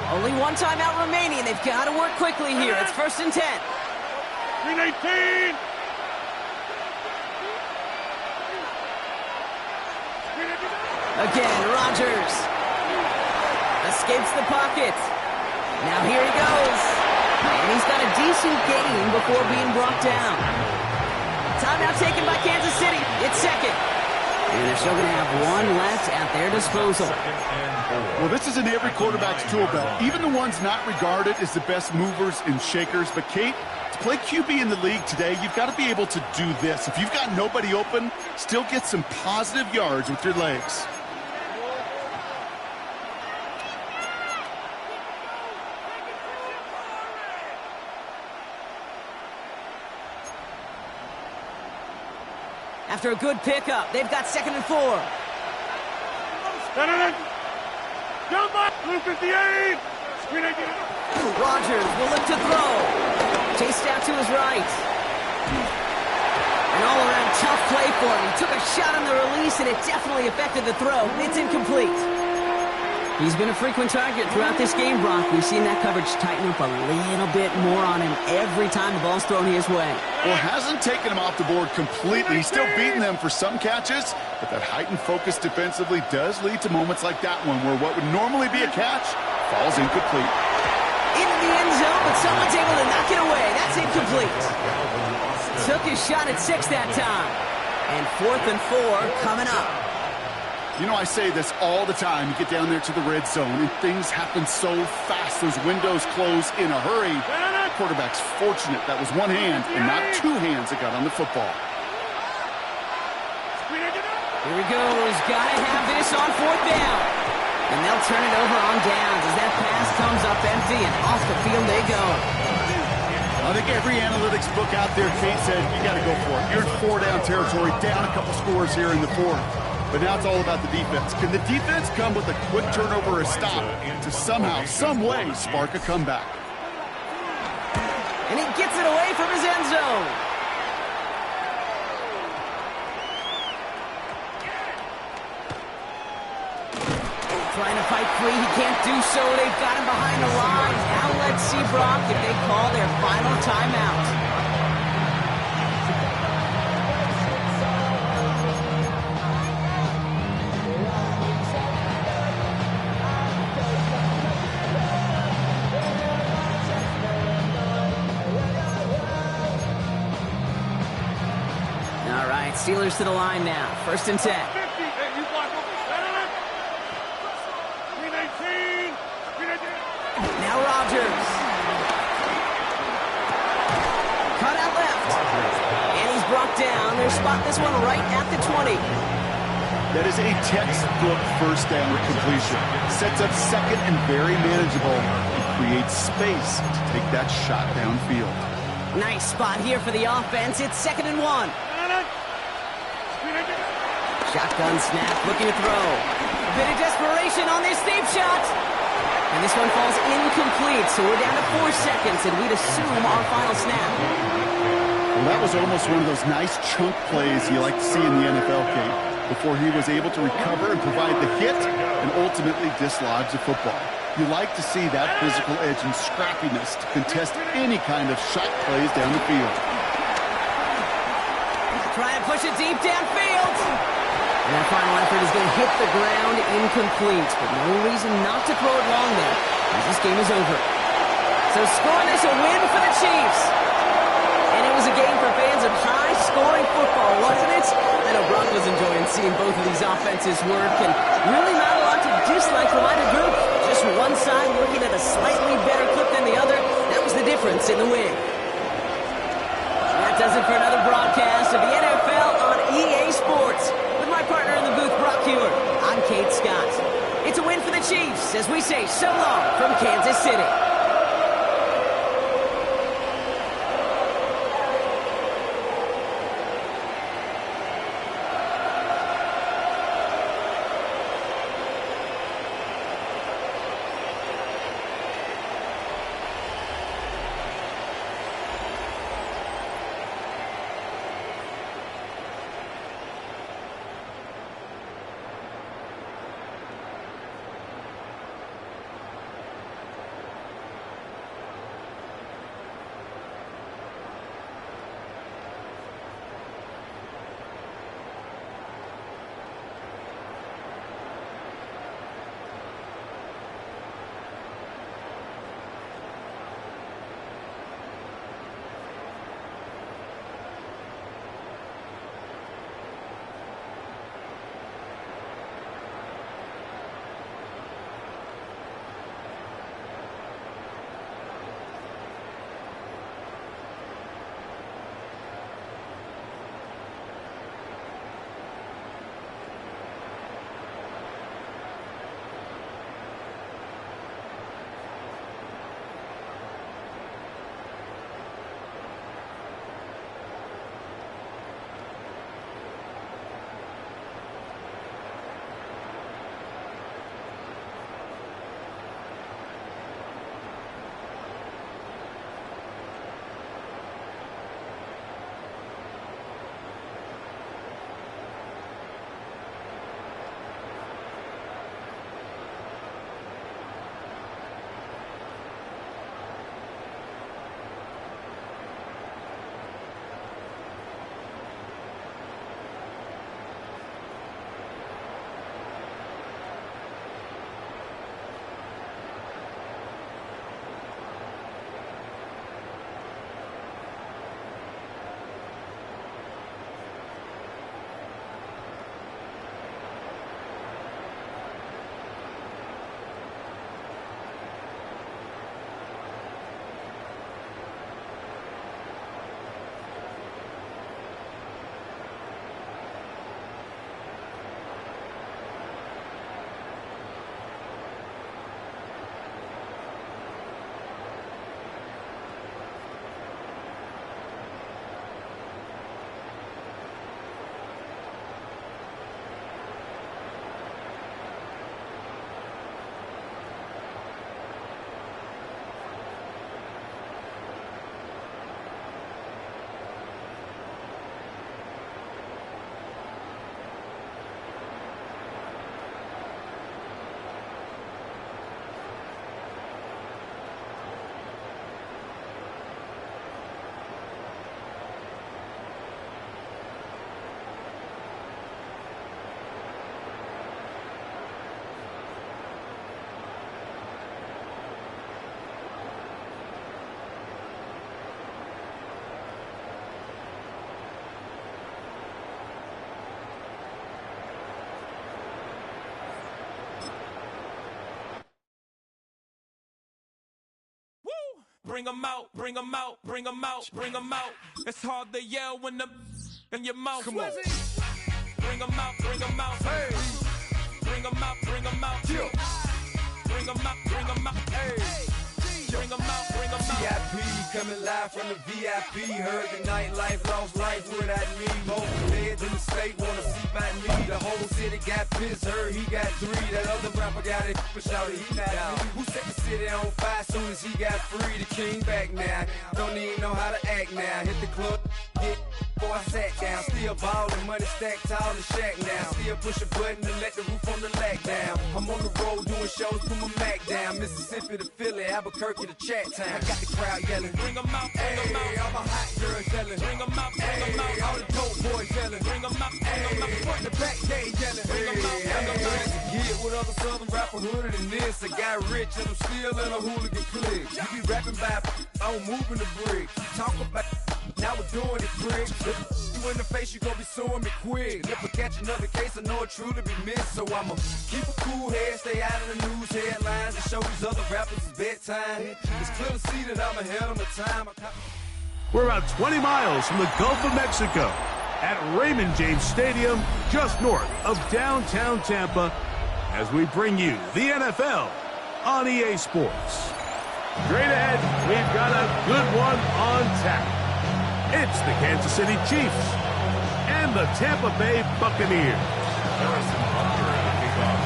Only 1 timeout remaining. They've got to work quickly here. It's 1st and 10.
18!
Again, Rodgers. Escapes the pocket. Now here he goes. And he's got a decent gain before being brought down. Timeout taken by Kansas City. It's 2nd. And they're still going to have 1 left at their disposal.
Well, this is in every quarterback's tool belt. Even the ones not regarded as the best movers and shakers. But, Kate, to play QB in the league today, you've got to be able to do this. If you've got nobody open, still get some positive yards with your legs.
After a good pickup, they've got 2nd and 4.
Down by 58!
Rodgers will look to throw. Chased out to his right. An all-around tough play for him. He took a shot on the release, and it definitely affected the throw. It's incomplete. He's been a frequent target throughout this game, Brock. We've seen that coverage tighten up a little bit more on him every time the ball's thrown his way.
Well, hasn't taken him off the board completely. He's still beating them for some catches, but that heightened focus defensively does lead to moments like that one where what would normally be a catch falls incomplete.
Into the end zone, but someone's able to knock it away. That's incomplete. Took his shot at 6 that time. And 4th and 4 coming up.
You know, I say this all the time. You get down there to the red zone, and things happen so fast. Those windows close in a hurry. Quarterback's fortunate that was one hand and not two hands that got on the football.
Here he goes. Gotta have this on 4th down. And they'll turn it over on downs as that pass comes up empty, and off the field they go.
I think every analytics book out there, Kate said, you got to go for it. You're in 4-down territory, down a couple scores here in the 4th. But now it's all about the defense. Can the defense come with a quick turnover or a stop to somehow, some way, spark a comeback?
And he gets it away from his end zone. Trying to fight free. He can't do so. They've got him behind the line. Now let's see, Brock, if they call their final timeout. All right, Steelers to the line now. 1st and 10. Now Rodgers. Cut out left. And he's brought down. They're spotting this one right at the 20.
That is a textbook 1st down completion. Sets up 2nd and very manageable. It creates space to take that shot downfield.
Nice spot here for the offense. It's 2nd and 1. Shotgun snap, looking to throw. A bit of desperation on this deep shot. And this one falls incomplete, so we're down to 4 seconds, and we'd assume our final snap.
Well, that was almost one of those nice chunk plays you like to see in the NFL, Kate, before he was able to recover and provide the hit and ultimately dislodge the football. You like to see that physical edge and scrappiness to contest any kind of shot plays down the field.
Try and push it deep downfield. And that final effort is going to hit the ground incomplete, but no reason not to throw it long there, as this game is over. So scoring this a win for the Chiefs. And it was a game for fans of high-scoring football, wasn't it? I know Brock was enjoying seeing both of these offenses work, and really not a lot to dislike from either group. Just one side working at a slightly better clip than the other. That was the difference in the win. That does it for another broadcast of the NFL on EA Sports. With my partner in the booth, Brock Huard, I'm Kate Scott. It's a win for the Chiefs as we say so long from Kansas City.
bring 'em out, bring 'em out, bring 'em out, bring 'em out. It's hard to yell when the in your mouth. Come on. Bring 'em out, bring 'em out. Hey. Bring 'em out, bring 'em out. Yeah. Bring 'em out, bring 'em out. Hey. Bring 'em out, bring 'em out.
VIP coming live from the VIP. Heard the nightlife, lost life without me. Most feds in the state wanna see by me. The whole city got pissed, heard he got 3. That other rapper got it, but shouted he not out. Who set the city on fire soon as he got free? The king back now, don't even know how to act now. Hit the club, get before I sat down. Still ballin', money stacked tall in shack now. Still push a button to let the roof on the lag down. I'm on the road doing shows, put my Mac down. Mississippi to Philly, Albuquerque to Chat Town. I got the crowd yelling,
bring 'em out, bring 'em out.
All my hot girls yelling,
bring 'em out, bring 'em out.
All the dope boys yelling,
bring 'em out, bring 'em out.
Front the back, they yelling,
bring 'em out, bring 'em out.
Get with other southern rapper hooded than this. I got rich and I'm still in a hooligan clique. You be rapping by, I'm moving the bricks. You talk about, now we're doing it, prick. You in the face, you gon' be suing me quick. If I catch another case, I know it truly be missed. So I'ma keep a cool head, stay out of the news headlines, and show these other rappers it's bedtime. It's clear to see that I'm ahead of my time.
We're about 20 miles from the Gulf of Mexico at Raymond James Stadium, just north of downtown Tampa, as we bring you the NFL on EA Sports. Straight ahead, we've got a good one on tap. It's the Kansas City Chiefs and the Tampa Bay Buccaneers.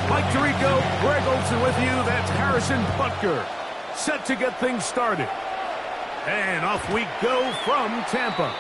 Mike Tirico, Greg Olsen with you. That's Harrison Butker, set to get things started. And off we go from Tampa.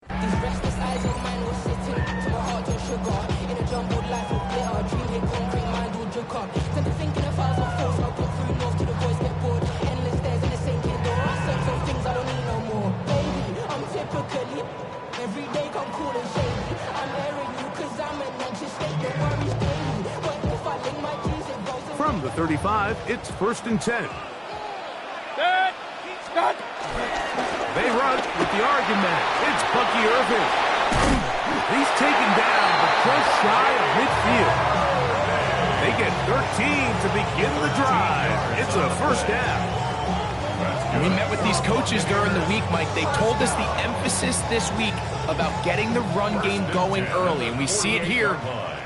These restless eyes of mine were sitting to my heart just sugar. In a jumbled life of glitter, dream hit concrete, mind will joke up. Tend to thinking if I was on force, I'll put through north to the boys get bored. Endless stairs in the same kid door. I search for things I don't need no more. Baby, I'm typically every day come cool and shady. I'm airing you cause I'm an anxious state that worries daily. But if I link my keys, it goes in.
From the 35, it's 1st and 10.
Stop!
They run with the argument. It's Bucky Irving. He's taken down, but just shy of midfield. They get 13 to begin the drive. It's a first down.
We met with these coaches during the week, Mike. They told us the emphasis this week about getting the run game going early, and we see it here.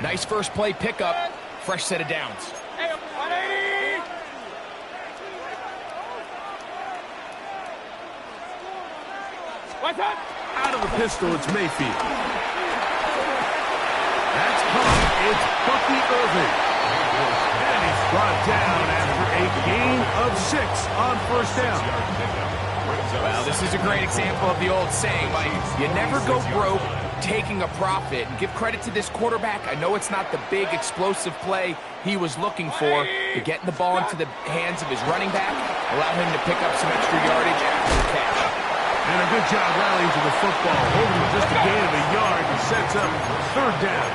Nice first play pickup, fresh set of downs.
Out of the pistol, it's Mayfield. That's caught. It's Bucky Irving. And he's brought down after a gain of 6 on first down.
Well, this is a great example of the old saying, Mike. You never go broke taking a profit. And give credit to this quarterback. I know it's not the big explosive play he was looking for, but getting the ball into the hands of his running back, allow him to pick up some extra yardage after the catch.
And a good job rallying to the football, holding with just a gain of a yard and sets up third down.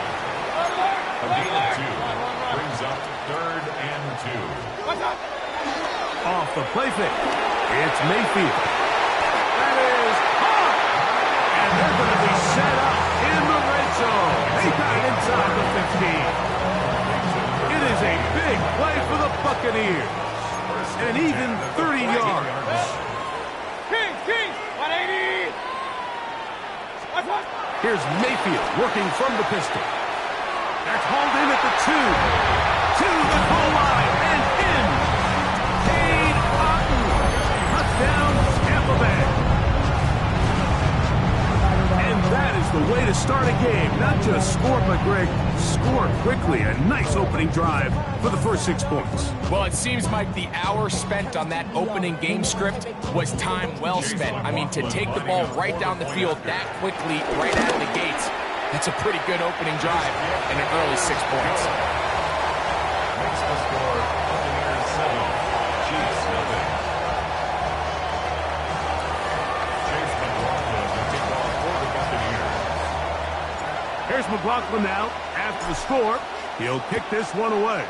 A gain of 2 brings up 3rd and 2.
Off the play fake, it's Mayfield. That is caught! And they're going to be set up in the red zone. They got it inside the 15. It is a big play for the Buccaneers. And even 30 yards.
King, 180.
Here's Mayfield working from the pistol. That's hauled in at the 2. To the goal line and in. Cade Otton. Touchdown, Tampa Bay. And that is the way to start a game. Not just score, but Greg, score quickly. A nice opening drive for the first 6 points.
Well, it seems, Mike, the hour spent on that opening game script was time well spent. I mean, to take the ball right down the field that quickly, right out of the gates, that's a pretty good opening drive and an early 6 points.
Makes the score Buccaneers 7, Chiefs 0. Chase McLaughlin to kick off for the Buccaneers.
Here's McLaughlin now. After the score, he'll kick this one away.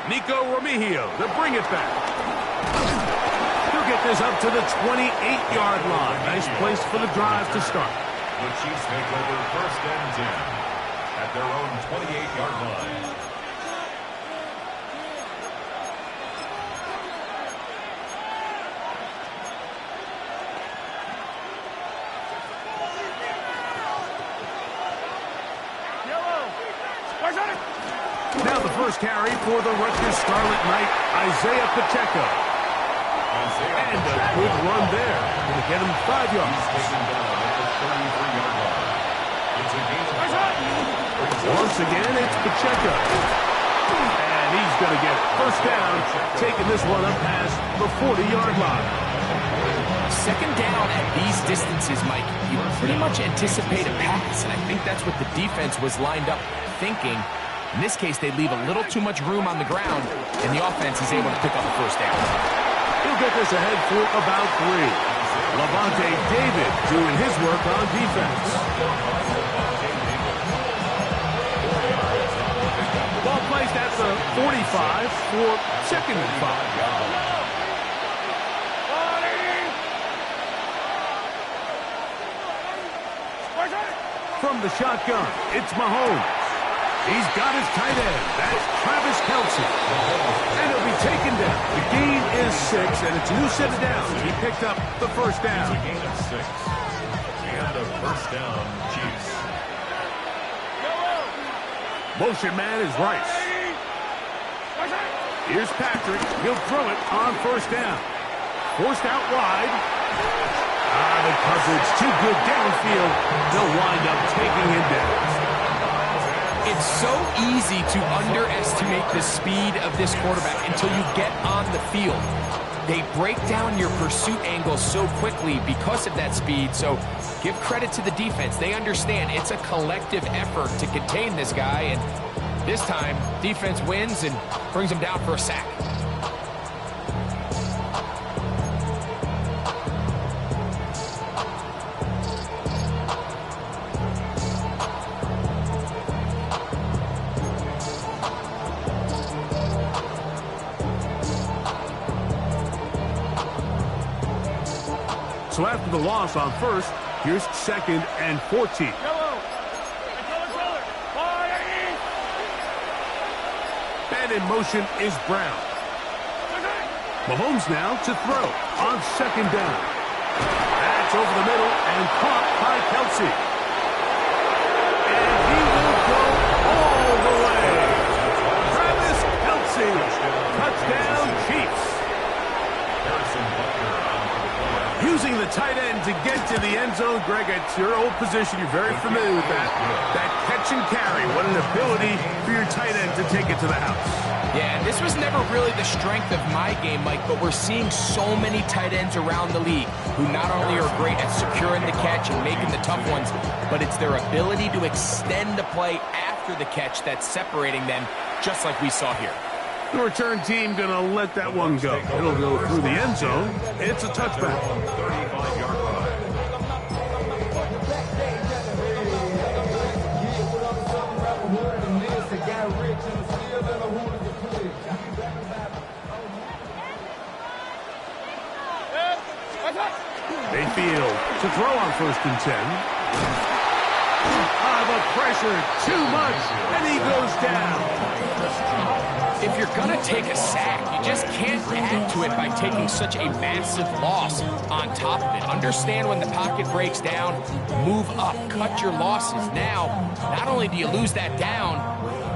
Nico Remigio to bring it back. He'll get this up to the 28-yard line. Nice place for the drive to start.
The Chiefs take over 1st and 10 at their own 28-yard line.
Now the first carry for the Rutgers Scarlet Knight, Isaiah Pacheco. And a good run there. Going to get him 5 yards.
Taken down at the 33-yard line. It's a gain of 5.
Once again, it's Pacheco. And he's going to get it. First down, taking this one up past the 40-yard line.
Second down at these distances, Mike, you pretty much anticipate a pass, and I think that's what the defense was lined up thinking. In this case, they leave a little too much room on the ground, and the offense is able to pick up a first down.
He'll get this ahead for about 3. Lavonte David doing his work on defense. Ball placed at the 45 for 2nd and 5. From the shotgun, it's Mahomes. He's got his tight end. That's Travis Kelce. And he'll be taken down. The gain is 6, and it's a new set of downs. He picked up the first down.
It's a gain of 6. And a first down, Chiefs.
Motion man is Rice. Here's Patrick. He'll throw it on first down. Forced out wide. The coverage too good downfield. They'll wind up taking him down.
It's so easy to underestimate the speed of this quarterback until you get on the field. They break down your pursuit angle so quickly because of that speed, so give credit to the defense. They understand it's a collective effort to contain this guy, and this time, defense wins and brings him down for a sack.
So after the loss on first, here's 2nd and 14. And in motion is Brown. Mahomes now to throw on 2nd down. That's over the middle and caught by Kelce. And he will go all the way. Travis Kelce, touchdown Chiefs. Using the tight end to get to the end zone. Greg, it's your old position. You're very familiar with that. That catch and carry. What an ability for your tight end to take it to the house.
Yeah, and this was never really the strength of my game, Mike, but we're seeing so many tight ends around the league who not only are great at securing the catch and making the tough ones, but it's their ability to extend the play after the catch that's separating them, just like we saw here.
The return team going to let that one go. It'll go through the end zone. It's a touchback.
35-yard line.
Mayfield to throw on 1st and 10. The pressure, too much, and he goes down.
If you're going to take a sack, you just can't add to it by taking such a massive loss on top of it. Understand when the pocket breaks down, move up, cut your losses. Now, not only do you lose that down,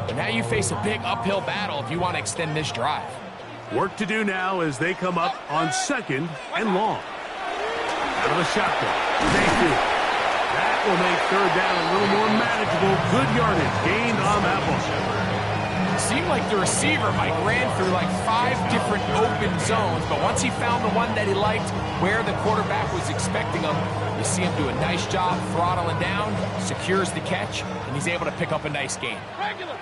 but now you face a big uphill battle if you want to extend this drive.
Work to do now as they come up on 2nd and long. Out of the shotgun, Mayfield. That will make 3rd down a little more manageable. Good yardage gained on that one.
Seemed like the receiver, Mike, ran through like 5 different open zones, but once he found the one that he liked, where the quarterback was expecting him, you see him do a nice job throttling down, secures the catch, and he's able to pick up a nice gain.
Regular.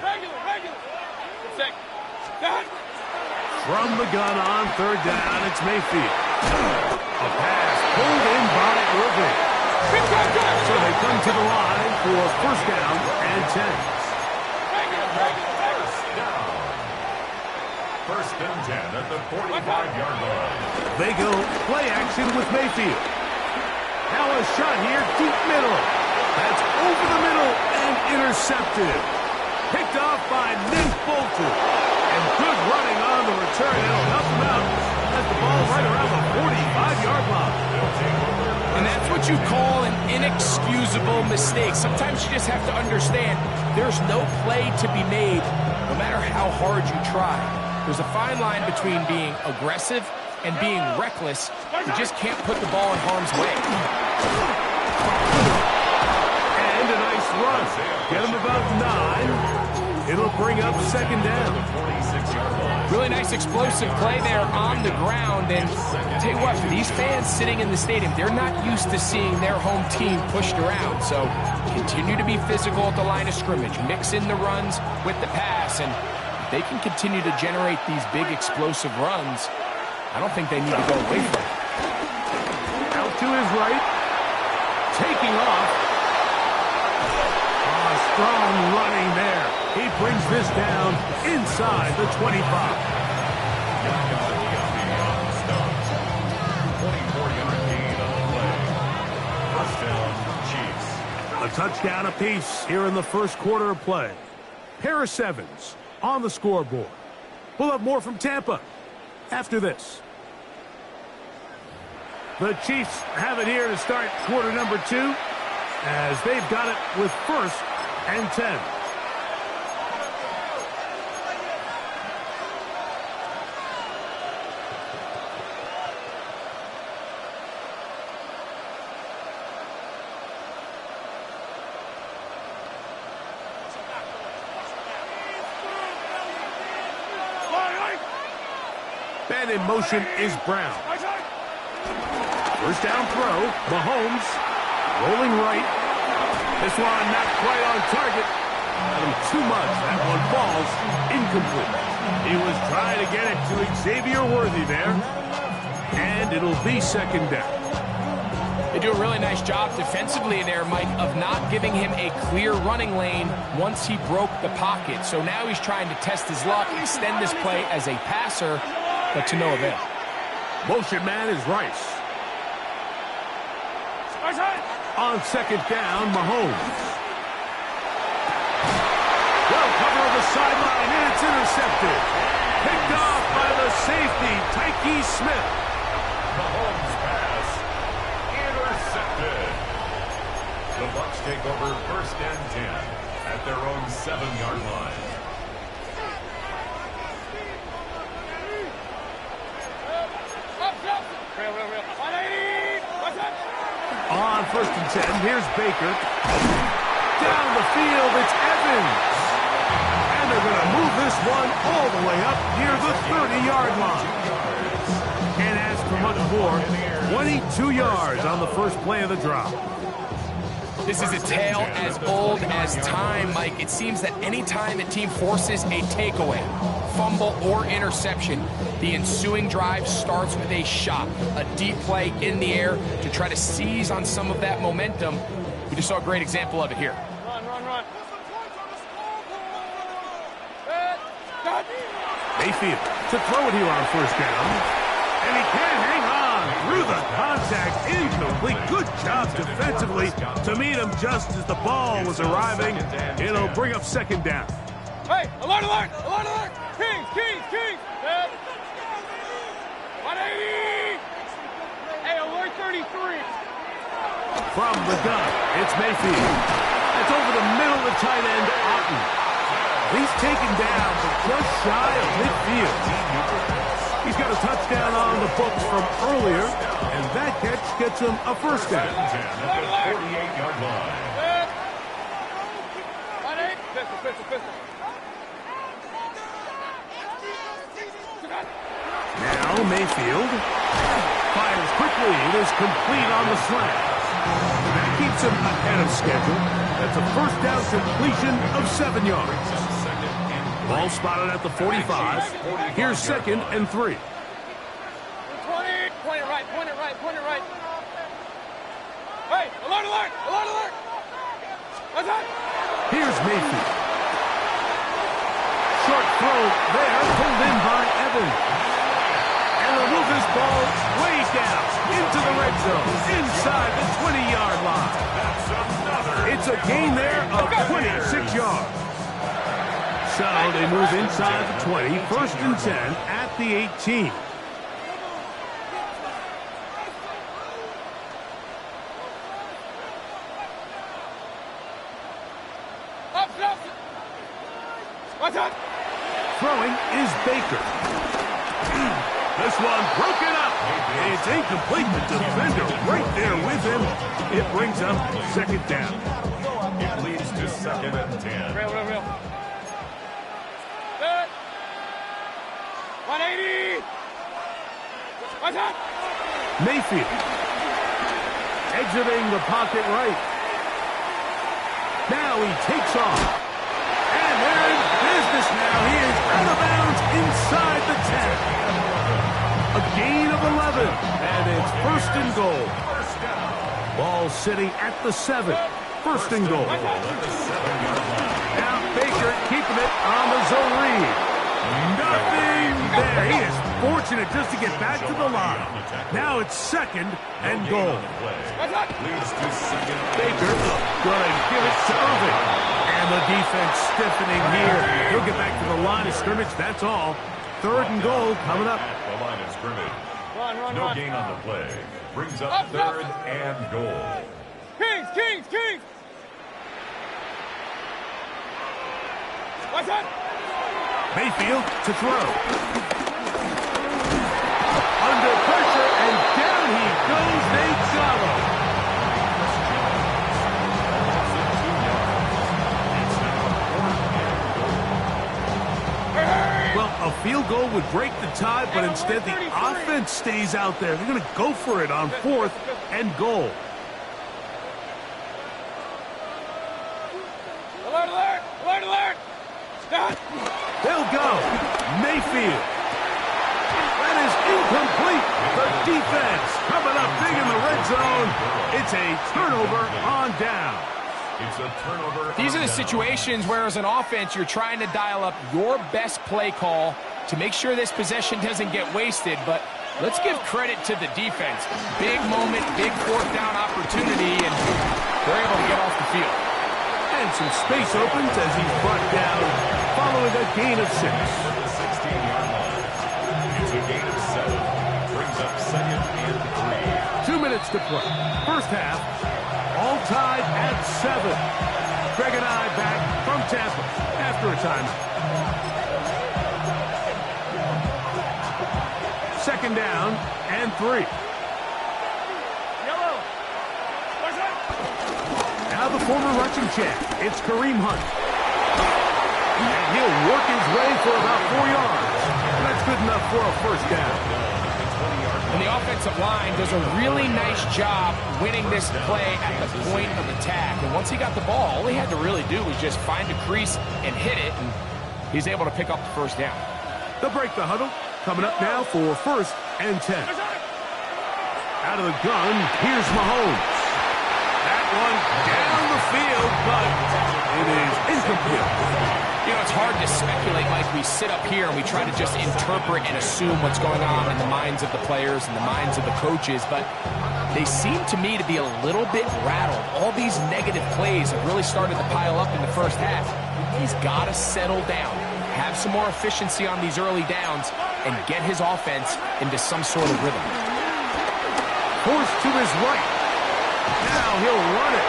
From the gun on 3rd down, it's Mayfield. A pass pulled in by Irving. So they come to the line for 1st down and 10.
First and 10 at the 45-yard line.
They go play action with Mayfield. Now a shot here, deep middle. That's over the middle and intercepted. Picked off by Nate Bolton. And good running on the return. It'll help him out. That's the ball right around the 45-yard line.
And that's what you call an inexcusable mistake. Sometimes you just have to understand there's no play to be made, no matter how hard you try. There's a fine line between being aggressive and being reckless. You just can't put the ball in harm's way.
And a nice run. Get him about 9. It'll bring up 2nd down.
Really nice explosive play there on the ground. And I'll tell you what, for these fans sitting in the stadium, they're not used to seeing their home team pushed around. So continue to be physical at the line of scrimmage. Mix in the runs with the pass. And if they can continue to generate these big explosive runs, I don't think they need to go away from it.
Out to his right. Taking off. Strong running there. He brings this down inside the 25.
24-yard gain on the play. First down, Chiefs.
A touchdown apiece here in the first quarter of play. Paris Evans on the scoreboard. We'll have more from Tampa after this. The Chiefs have it here to start quarter number 2 as they've got it with 1st and 10. And in motion is Brown. First down throw, Mahomes rolling right. This one not quite on target. Got him too much. That one falls incomplete. He was trying to get it to Xavier Worthy there. And it'll be 2nd down.
They do a really nice job defensively there, Mike, of not giving him a clear running lane once he broke the pocket. So now he's trying to test his luck, extend this play as a passer, but to no avail.
Motion man is Rice. On 2nd down, Mahomes. Well, cover of the sideline, and it's intercepted. Picked off by the safety, Tyke Smith.
Mahomes pass intercepted. The Bucs take over 1st and 10 at their own 7-yard line.
On 1st and 10, here's Baker. Down the field, it's Evans. And they're going to move this one all the way up near the 30-yard line. Can't ask for much more. 22 yards on the first play of the drive.
This is a tale as old as time, Mike. It seems that any time a team forces a takeaway, fumble, or interception, the ensuing drive starts with a shot, a deep play in the air to try to seize on some of that momentum. We just saw a great example of it here.
Run.
Mayfield to throw it here on first down. And he can't hang on through the contact. Incomplete. Good job defensively to meet him just as the ball was arriving. It'll bring up second down.
Hey, alert! Kings! 180! Hey, alert 33!
From the gun, it's Mayfield. That's over the middle of the tight end, Otten. He's taken down, but just shy of midfield. He's got a touchdown on the books from earlier, and that catch gets him a first down.
48-yard line.
Pistol.
Now Mayfield fires quickly. It is complete on the slant. That keeps him ahead of schedule. That's a first down completion of 7 yards. Ball spotted at the 45. Here's 2nd and 3.
20. Point it right. Hey, alert! What's that?
Here's Mayfield. Short throw there, pulled in by Evans. And they'll move this ball way down into the red zone, inside the 20-yard line. It's a gain there of 26 yards. So they move inside the 20, 1st and 10 at the 18.
What's that?
Throwing is Baker. This one broken up. It's incomplete. The defender right there with him. It brings up second down.
It leads to 2nd and 10.
Real. 180! What's that?
Mayfield exiting the pocket right. Now he takes off. And they're in business now. He is out of bounds inside the 10. A gain of 11. And it's 1st and goal. Ball sitting at the 7. 1st and goal. Now Baker keeping it on the zone read. Nothing there. He is fortunate just to get back to the line. Now it's 2nd and goal. Baker going to give it to Irving. And the defense stiffening here. He'll get back to the line of scrimmage. That's all. 3rd and goal coming up.
The line of scrimmage.
Run.
No gain on the play. Brings up 3rd and goal.
Kings! What's that?
Mayfield to throw. Under pressure, and down he goes, Nate Shallow. Well, a field goal would break the tie, but instead the offense stays out there. They're going to go for it on 4th and goal.
Alert!
They'll go. Mayfield. That is incomplete. The defense coming up big in the red zone. It's a turnover on down.
It's a turnover.
These are the situations where as an offense you're trying to dial up your best play call to make sure this possession doesn't get wasted, but let's give credit to the defense. Big moment, big 4th down opportunity, and they're able to get off the field.
And some space opens as he's brought down following a gain of 6.
The 16-yard line. It's a gain of 7. Brings up 2nd and 3.
2 minutes to play. First half, all tied at 7. Greg and I back from Tampa after a timeout. 2nd down and 3. Now the former rushing champ, it's Kareem Hunt. And he'll work his way for about 4 yards. That's good enough for a first down.
And the offensive line does a really nice job winning this play at the point of attack. And once he got the ball, all he had to really do was just find a crease and hit it, and he's able to pick up the first down.
They'll break the huddle. Coming up now for 1st and 10. Out of the gun, here's Mahomes. That one down the field, but it is incomplete.
You know, it's hard to speculate, Mike. We sit up here and we try to just interpret and assume what's going on in the minds of the players and the minds of the coaches, but they seem to me to be a little bit rattled. All these negative plays have really started to pile up in the first half. He's got to settle down, have some more efficiency on these early downs, and get his offense into some sort of rhythm.
Forced to his right. Now he'll run it.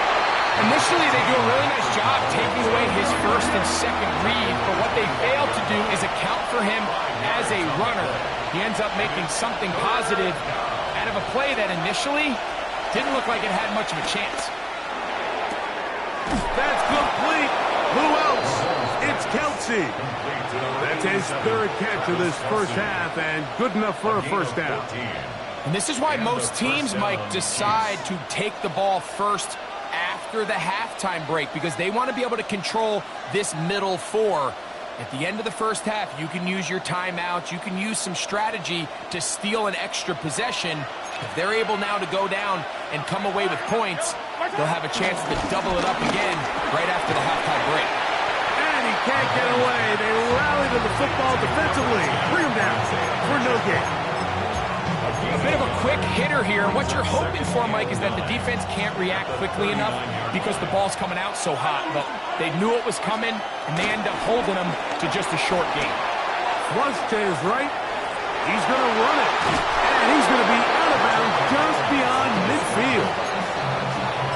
Initially, they do a really nice job taking away his first and second read, but what they fail to do is account for him as a runner. He ends up making something positive out of a play that initially didn't look like it had much of a chance.
That's complete. Who else? It's Kelce. That's his third catch of this first half, and good enough for a first down.
And this is why most teams, Mike, decide to take the ball first after the halftime break, because they want to be able to control this middle four. At the end of the first half, you can use your timeouts, you can use some strategy to steal an extra possession. If they're able now to go down and come away with points, they'll have a chance to double it up again right after the halftime break.
And he can't get away. They rally to the football defensively. Bring him down for no gain.
A bit of a quick hitter here. What you're hoping for, Mike, is that the defense can't react quickly enough because the ball's coming out so hot. But they knew it was coming, and they end up holding them to just a short gain.
Flush to his right. He's going to run it. And he's going to be out of bounds just beyond midfield.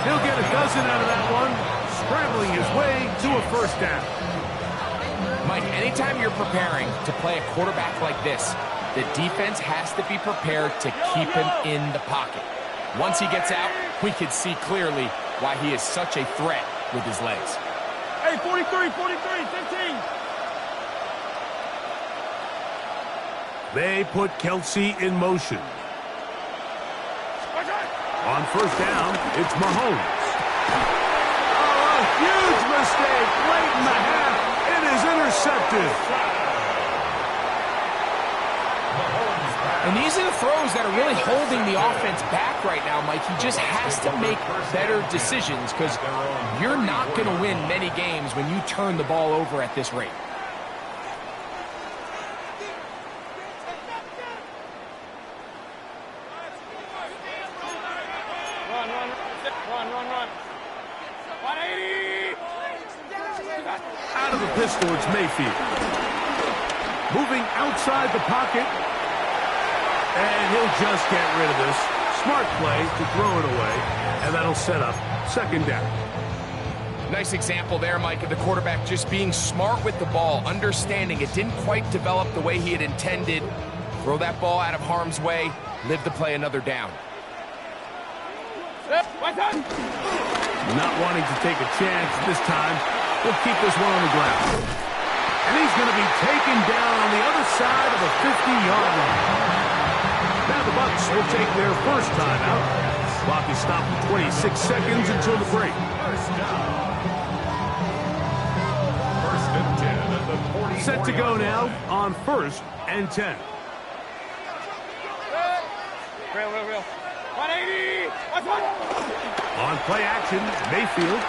He'll get a dozen out of that one, scrambling his way to a first down.
Mike, anytime you're preparing to play a quarterback like this, the defense has to be prepared to keep him in the pocket. Once he gets out, we can see clearly why he is such a threat with his legs.
Hey, 43, 15.
They put Kelce in motion. On first down, it's Mahomes. Oh, a huge mistake late in the half. It is intercepted.
And these are the throws that are really holding the offense back right now, Mike. He just has to make better decisions because you're not going to win many games when you turn the ball over at this rate.
Run. 180!
Out of the pistol, it's Mayfield. Moving outside the pocket. And he'll just get rid of this. Smart play to throw it away. And that'll set up second down.
Nice example there, Mike, of the quarterback just being smart with the ball, understanding it didn't quite develop the way he had intended. Throw that ball out of harm's way, live to play another down.
Not wanting to take a chance this time. He'll keep this one on the ground. And he's going to be taken down on the other side of the 50-yard line. Now the Bucs will take their first timeout. Clock is stopped at 26 seconds until the break.
First and 10 at the 40.
Set to go now on 1st and 10.
Real. 180!
On play action, Mayfield.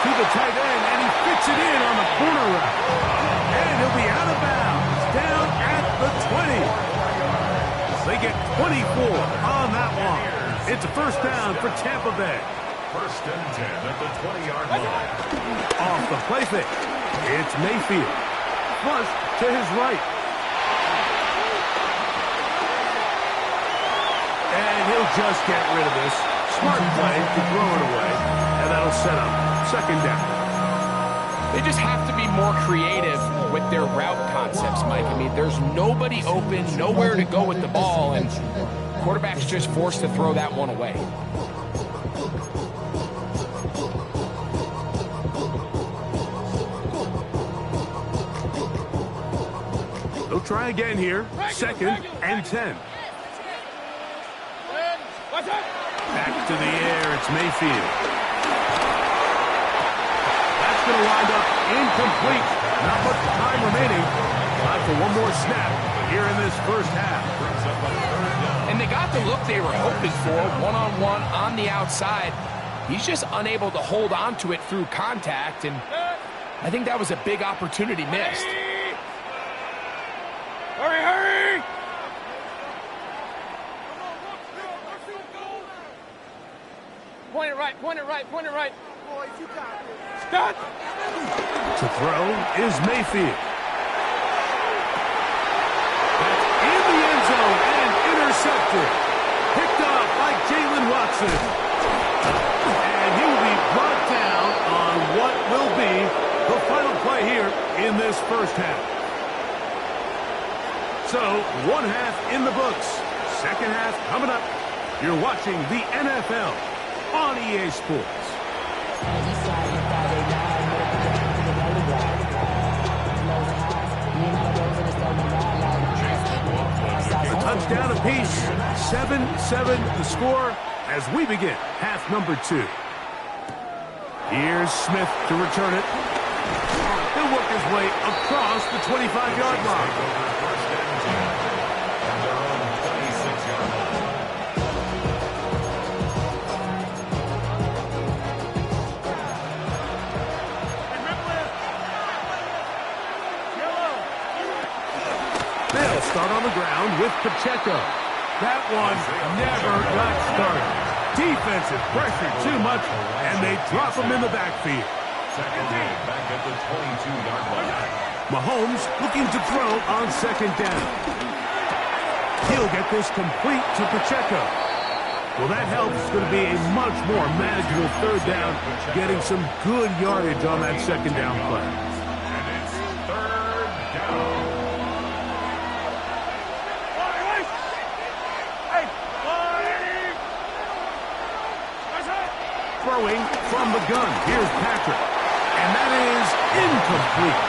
To the tight end, and he fits it in on the corner route. And he'll be out of bounds, down at the 20. They get 24 on that one. It's a first down for Tampa Bay.
First and 10 at the 20-yard line.
Off the play fake, it's Mayfield. Flush to his right. And he'll just get rid of this. Smart play to throw it away. And that'll set up second down.
They just have to be more creative with their route concepts, Mike. I mean, there's nobody open, nowhere to go with the ball, and quarterback's just forced to throw that one away.
They'll try again here. 2nd and 10. Back to the air. It's Mayfield. That's going to wind up incomplete. Not much time remaining. Time for one more snap here in this first half.
And they got the look they were hoping for, one-on-one on the outside. He's just unable to hold on to it through contact, and I think that was a big opportunity missed.
Hurry, hurry! Point it right, point it right, point it right. Boys, you got this. Stop!
To throw is Mayfield. That's in the end zone and intercepted. Picked up by Jalen Watson. And he will be brought down on what will be the final play here in this first half. So, one half in the books. Second half coming up. You're watching the NFL on EA Sports. A touchdown apiece. 7-7 the score as we begin half number 2. Here's Smith to return it. He'll work his way across the 25-yard line. They'll start on the ground with Pacheco. That one never got started. Defensive pressure too much, and they drop him in the backfield.
Second down, back at the 22-yard line.
Mahomes looking to throw on 2nd down. He'll get this complete to Pacheco. Well, that helps. It's going to be a much more manageable 3rd down, getting some good yardage on that 2nd down play.
And it's 3rd down.
Throwing from the gun. Here's Patrick. And that is incomplete.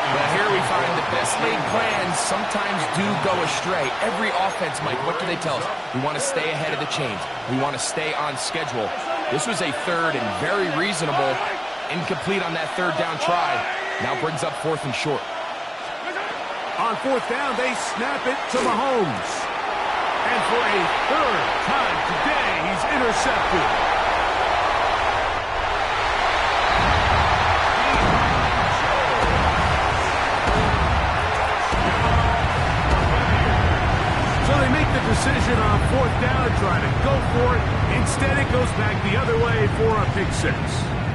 Well, here we find the best laid plans sometimes do go astray. Every offense, Mike, what do they tell us? We want to stay ahead of the chains. We want to stay on schedule. This was a 3rd and very reasonable. Incomplete on that 3rd down try. Now brings up 4th and short.
On 4th down, they snap it to Mahomes. And for a 3rd time today, he's intercepted. Decision on 4th down, trying to go for it. Instead, it goes back the other way for a pick 6.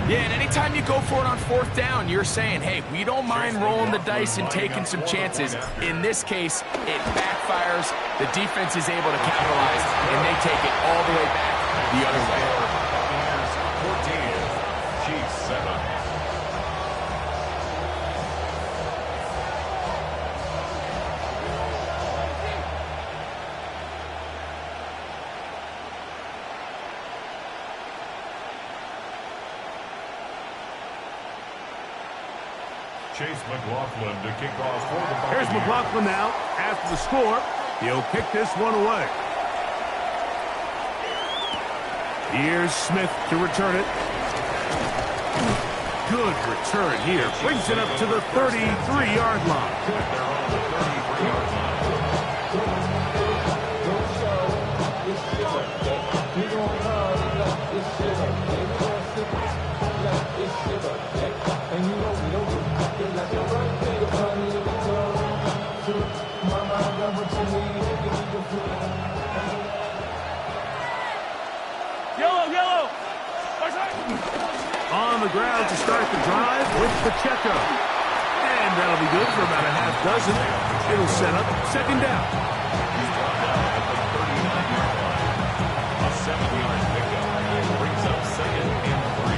Yeah, and anytime you go for it on 4th down, you're saying, hey, we don't mind rolling the dice and taking some chances. In this case, it backfires. The defense is able to capitalize, and they take it all the way back the other way.
14, Chiefs 7. Chase McLaughlin to kick off for the Buccaneers.
Here's McLaughlin now. After the score, he'll kick this one away. Here's Smith to return it. Good return here. Brings it up to the 33-yard line.
Yellow!
On the ground to start the drive with Pacheco. And that'll be good for about a half dozen. It'll set up 2nd down.
A 7-yard pickup brings up 2nd and 3.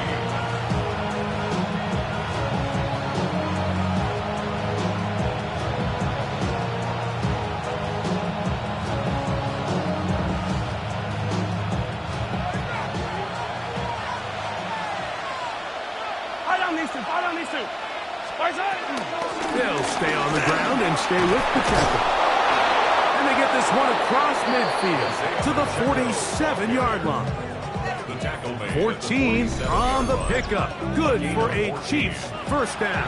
Fight on these two.
They'll stay on the ground and stay with Pacheco. And they get this one across midfield to the 47-yard line. 14 on the pickup. Good for a Chiefs first down.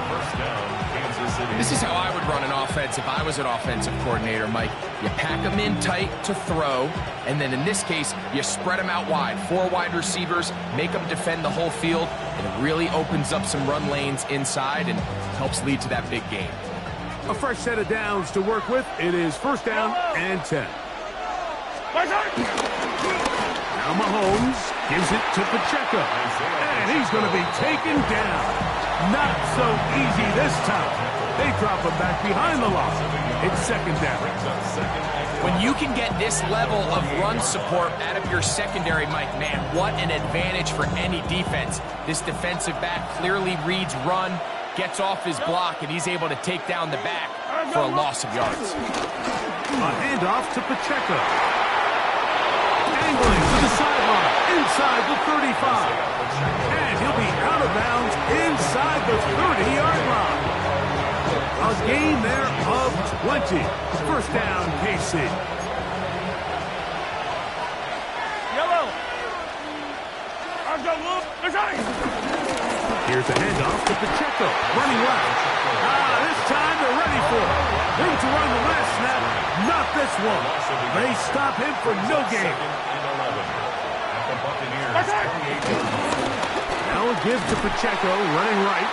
This is how I would run an offense if I was an offensive coordinator, Mike. You pack them in tight to throw, and then in this case, you spread them out wide. 4 wide receivers, make them defend the whole field, and it really opens up some run lanes inside and helps lead to that big game.
A fresh set of downs to work with. It is first down and 10. Now Mahomes gives it to Pacheco, and he's going to be taken down. Not so easy this time. They drop him back behind the line. It's second down.
When you can get this level of run support out of your secondary, Mike, man, what an advantage for any defense. This defensive back clearly reads run, gets off his block, and he's able to take down the back for a loss of yards.
A handoff to Pacheco. Angling to the sideline, inside the 35. And he'll be out of bounds inside the 30-yard line. A gain there of 20. First down, KC.
Yellow.
Here's a handoff to Pacheco, running left. This time they're ready for it. Room to run the last snap. Not this one. They stop him for no gain. Now a give to Pacheco, running right.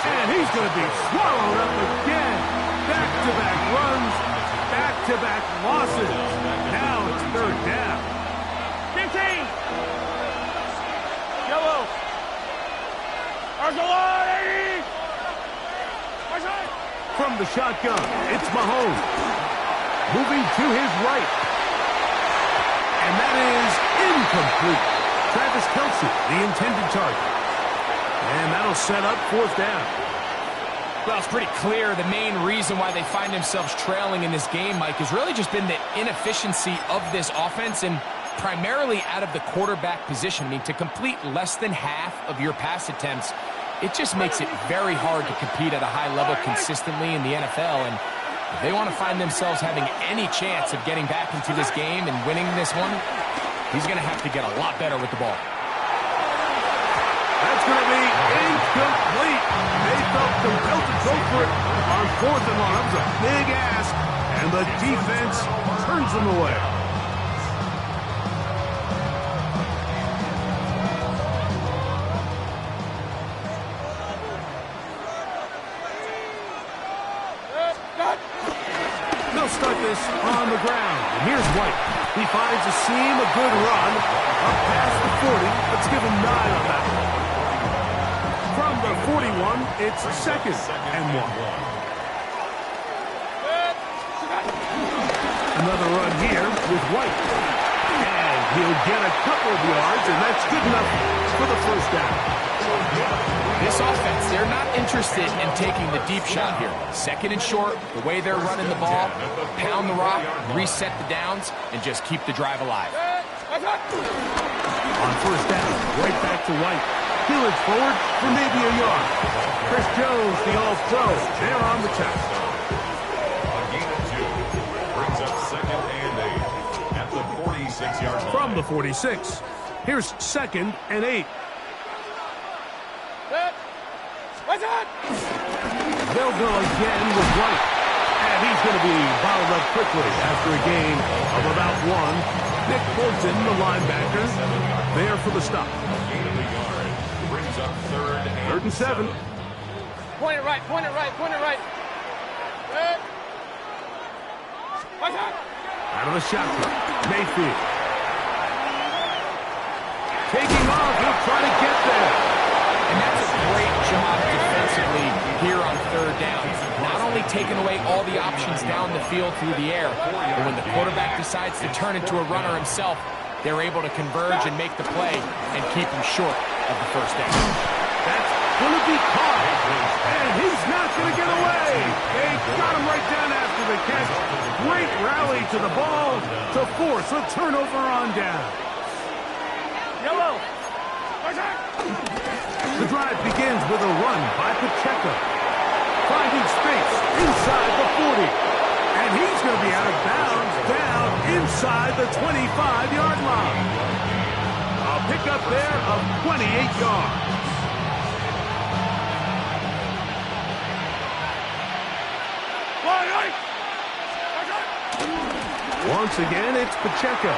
And he's going to be swallowed up again. Back-to-back runs, back-to-back losses. Now it's third down.
15. Yellow.
From the shotgun, it's Mahomes. Moving to his right. And that is incomplete. Travis Kelce, the intended target. And that'll set up fourth down.
Well, it's pretty clear the main reason why they find themselves trailing in this game, Mike, has really just been the inefficiency of this offense and primarily out of the quarterback position. I mean, to complete less than half of your pass attempts, it just makes it very hard to compete at a high level consistently in the NFL. And if they want to find themselves having any chance of getting back into this game and winning this one, he's going to have to get a lot better with the ball.
That's going to be incomplete. They felt compelled to go for it on fourth and long. That was a big ask, and the defense turns them away. They'll start this on the ground. And here's White. He finds a seam, a good run. Up past the 40. Let's give him 9 on that one. From the 41, it's second and 1. Another run here with White. And he'll get a couple of yards, and that's good enough for the first down.
This offense, they're not interested in taking the deep shot here. Second and short, the way they're running the ball, pound the rock, reset the downs, and just keep the drive alive.
On first down, right back to White. He'll it forward for maybe a yard. Chris Jones, the All-Pro, there on the tackle.
A gain of 2 brings up second and 8 at the 46-yard line.
From the 46, here's second and 8. They'll go again with White. And he's going to be bottled up quickly after a gain of about 1. Nick Bolton, the linebacker, there for the stop.
Gain of a yard brings up third and 7.
Point it right, point it right, point it right.
Out of the shotgun, Mayfield. Taking off, he'll try to get there.
And that's a great job defensively here on third down. Not only taking away all the options down the field through the air, but when the quarterback decides to turn into a runner himself, they're able to converge and make the play and keep him short of the first down.
That's going to be caught. And he's not going to get away. They got him right down after the catch. Great rally to the ball to force a turnover on down.
Yellow.
The drive begins with a run by Pacheco. finding space inside the 40. And he's going to be out of bounds down inside the 25-yard line. A pickup there of 28 yards. Once again, it's Pacheco.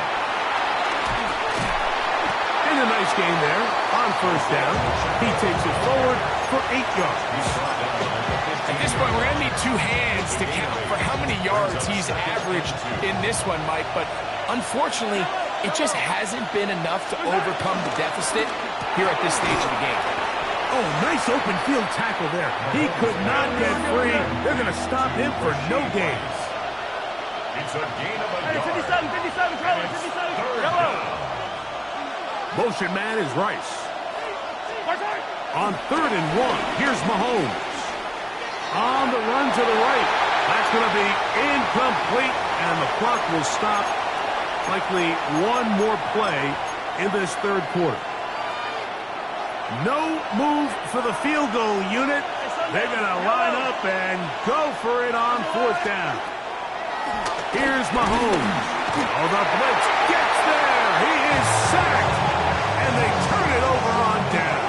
And a nice gain there on first down. He takes it forward for 8 yards.
At this point, we're going to need two hands to count for how many yards he's averaged in this one, Mike. But unfortunately, it just hasn't been enough to overcome the deficit here at this stage of the game.
Oh, nice open field tackle there. He could not get free. They're going to stop him for no gains.
It's a gain of a yard.
57, Trevor, 57, yellow.
Motion man is Rice. On 3rd and 1, here's Mahomes. On the run to the right. That's going to be incomplete, and the clock will stop. Likely one more play in this third quarter. No move for the field goal unit. They're going to line up and go for it on 4th down. Here's Mahomes. Oh, the blitz gets there. He is sacked, and they turn it over on down.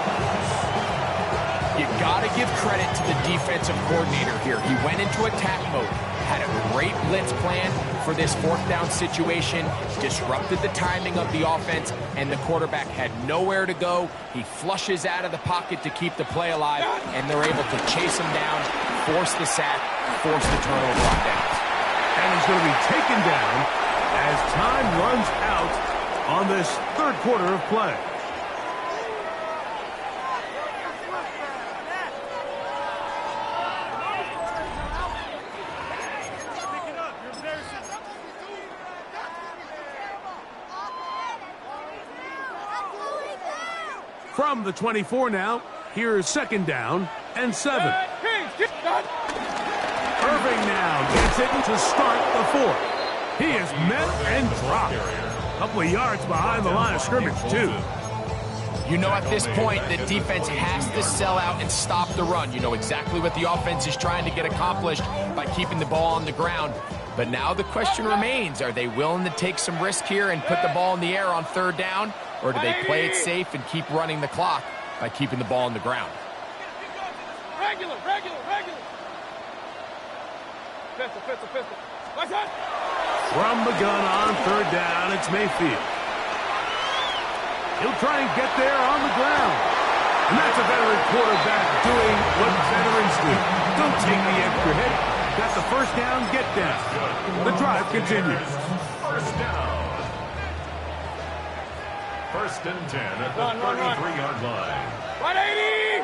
You got to give credit to the defensive coordinator here. He went into attack mode, had a great blitz plan for this 4th down situation, disrupted the timing of the offense, and the quarterback had nowhere to go. He flushes out of the pocket to keep the play alive, and they're able to chase him down, force the sack, force the turnover on downs.
And he's going to be taken down as time runs out on this third quarter of play. From the 24 now, here's 2nd down and 7. Irving now gets it to start the 4th. He is met and dropped. A couple of yards behind the line of scrimmage, too.
You know at this point the defense has to sell out and stop the run. You know exactly what the offense is trying to get accomplished by keeping the ball on the ground. But now the question remains, are they willing to take some risk here and put the ball in the air on 3rd down? Or do they play it safe and keep running the clock by keeping the ball on the ground?
Regular. Pistol. Watch out.
From the gun on 3rd down, it's Mayfield. He'll try and get there on the ground. And that's a veteran quarterback doing what veterans do. Don't take the extra hit. Got the 1st down, get down. The drive continues.
1st down. 1st and 10 at the 33-yard line.
180.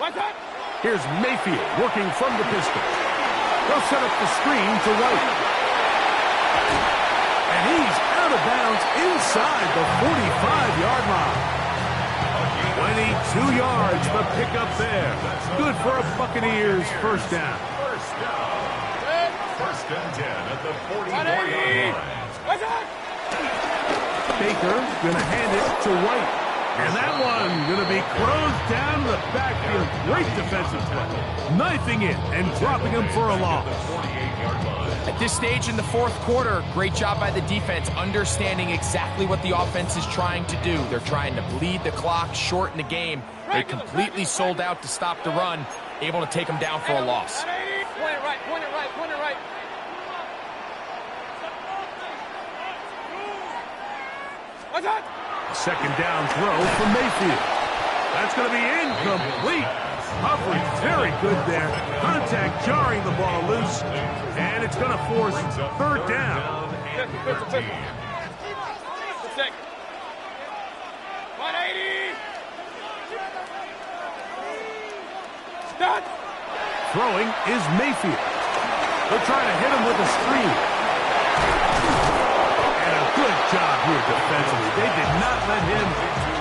What's that?
Here's Mayfield working from the pistol. They'll set up the screen to White. And he's out of bounds inside the 45-yard line. 22 yards for pickup there. Good for a Buccaneers 1st down.
1st down. 1st and 10 at the 44-yard line.
What's that?
Baker going to hand it to White. And that one going to be closed down the backfield. Great defensive play. Knifing it and dropping him for a loss.
At this stage in the 4th quarter, great job by the defense, understanding exactly what the offense is trying to do. They're trying to bleed the clock, shorten the game. They completely sold out to stop the run, able to take them down for a loss.
Point it right. What's that?
2nd down throw from Mayfield. That's going to be incomplete. Coverage very good there. Contact jarring the ball loose. And it's going to force 3rd down.
Pistol. 180. Stop.
Throwing is Mayfield. They're trying to hit him with a screen. And a good job here defensively. They did not let him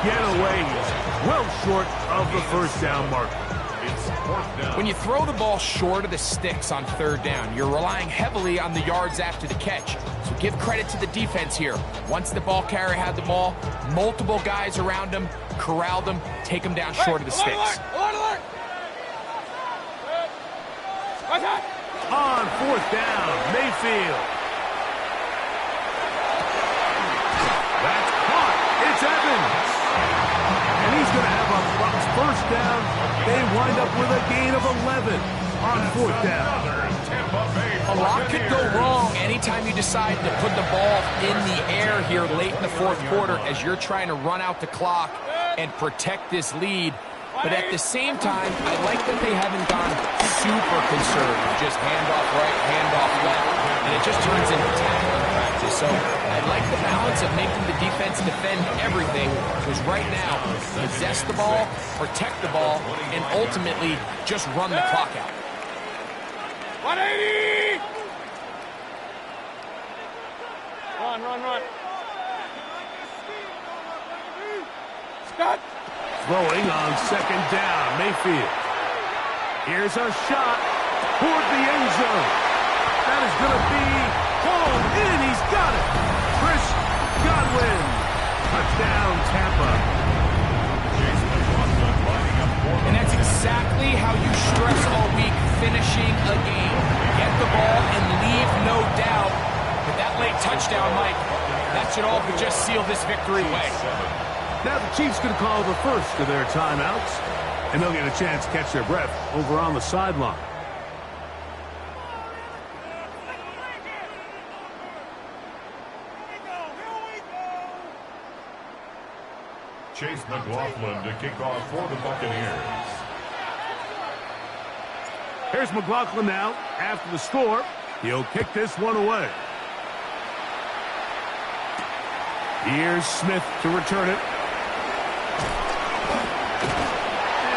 get away. Well short of the 1st down marker.
When you throw the ball short of the sticks on 3rd down, you're relying heavily on the yards after the catch. So give credit to the defense here. Once the ball carrier had the ball, multiple guys around him, corralled him, take him down short of the sticks.
On fourth down, Mayfield. That's caught. It's Evans. And he's going to have a Bucs first down. They wind up with a gain of 11 on fourth down.
A lot could go wrong anytime you decide to put the ball in the air here late in the fourth quarter as you're trying to run out the clock and protect this lead. But at the same time, I like that they haven't gone super conservative. Just handoff right, handoff left, and it just turns into tackling practice. So I like the balance of making the defense defend everything, because right now, possess the ball, protect the ball, and ultimately just run the clock out.
180! Run. Scott!
Throwing on second down, Mayfield. Here's a shot toward the end zone. That is going to be hauled in. He's got it. Chris Godwin. Touchdown, Tampa.
And that's exactly how you stress all week finishing a game. Get the ball and leave no doubt. But that late touchdown, Mike, that should all but just seal this victory away.
Now the Chiefs going to call the first of their timeouts, and they'll get a chance to catch their breath over on the sideline.
Chase McLaughlin to kick off for the Buccaneers.
Here's McLaughlin now after the score. He'll kick this one away. Here's Smith to return it.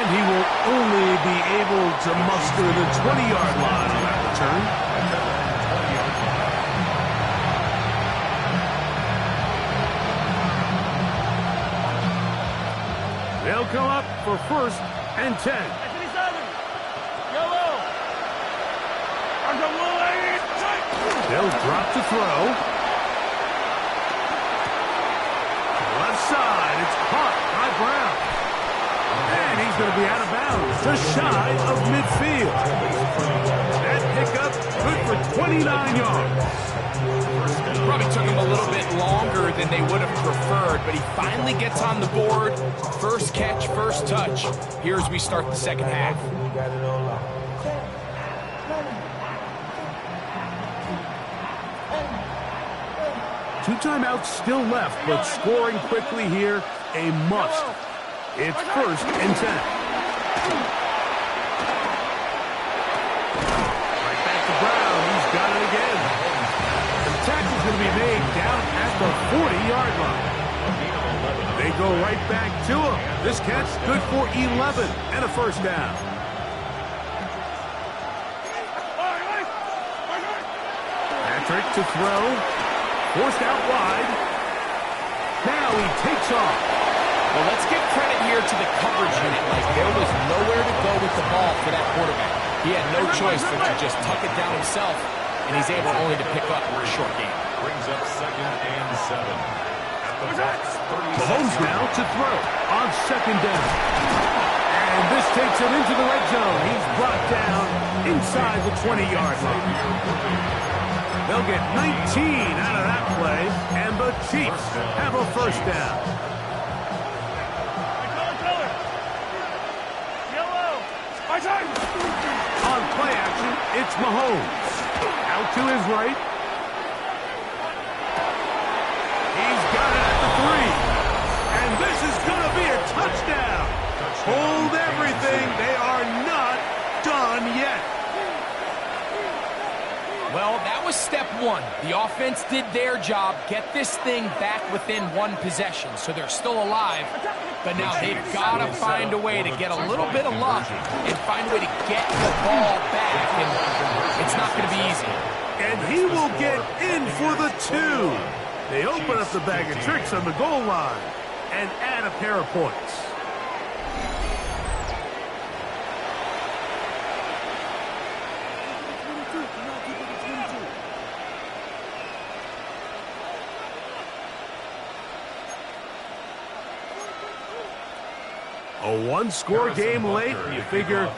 And he will only be able to muster the 20-yard line on that return. They'll come up for first and 10. They'll drop to throw. Left side, it's caught by Brown. And he's going to be out of bounds, just shy of midfield. That pickup good for 29 yards.
Probably took him a little bit longer than they would have preferred, but he finally gets on the board. First catch, first touch. Here as we start the second half.
Two timeouts still left, but scoring quickly here, a must. It's first and 10. Right back to Brown. He's got it again. The tackle's going to be made down at the 40-yard line. They go right back to him. This catch good for 11 and a first down. Patrick to throw. Forced out wide. Now he takes off.
Well, let's give credit here to the coverage unit. Like, there was nowhere to go with the ball for that quarterback. He had no choice but to just tuck it down himself, and he's able only to pick up a short game.
Brings up 2nd and 7. At the Bucs 30.
Mahomes now to throw on second down. And this takes it into the red zone. He's brought down inside the 20-yard line. They'll get 19 out of that play, and the Chiefs have a first down. On play action, it's Mahomes. Out to his right. He's got it at the 3. And this is going to be a touchdown. Hold everything. They are not done yet.
Well, that was step one. The offense did their job, get this thing back within one possession, so they're still alive. But now they've got to find a way to get a little bit of luck and find a way to get the ball back, and it's not going to be easy.
And he will get in for the 2. They open up the bag of tricks on the goal line and add a pair of points. A one-score game late, and you figure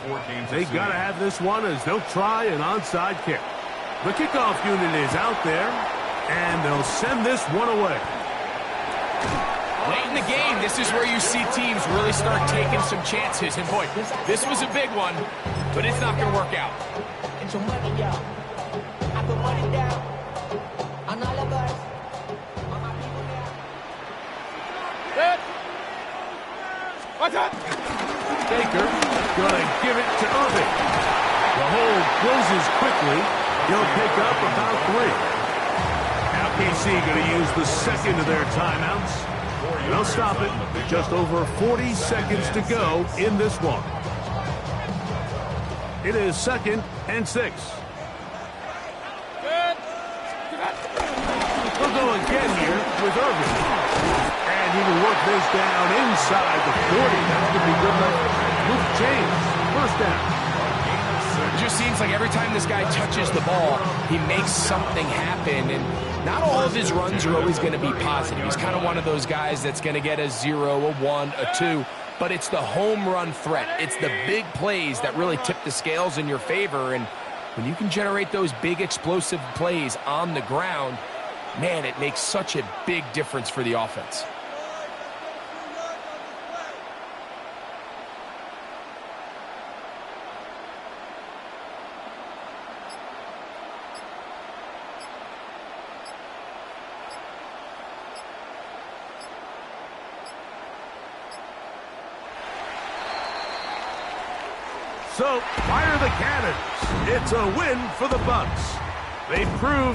they got to have this one as they'll try an onside kick. The kickoff unit is out there, and they'll send this one away.
Late in the game, this is where you see teams really start taking some chances. And boy, this was a big one, but it's not going to work out.
It's your money, y'all. I put money down on all of us. On my people now.
Good. Watch out.
Baker gonna give it to Irving. The hold closes quickly. He'll pick up about 3. Now KC going to use the second of their timeouts. They'll stop it. Just over 40 seconds to go in this one. It is 2nd and 6.
Good.
We'll go again here with Irving. And he will work this down inside the 40. That's going to be good enough. Luke James, first down.
It just seems like every time this guy touches the ball, he makes something happen. And not all of his runs are always going to be positive. He's kind of one of those guys that's going to get a 0, a 1, a 2. But it's the home run threat. It's the big plays that really tip the scales in your favor. And when you can generate those big explosive plays on the ground, man, it makes such a big difference for the offense.
So, fire the cannons. It's a win for the Bucks. They prove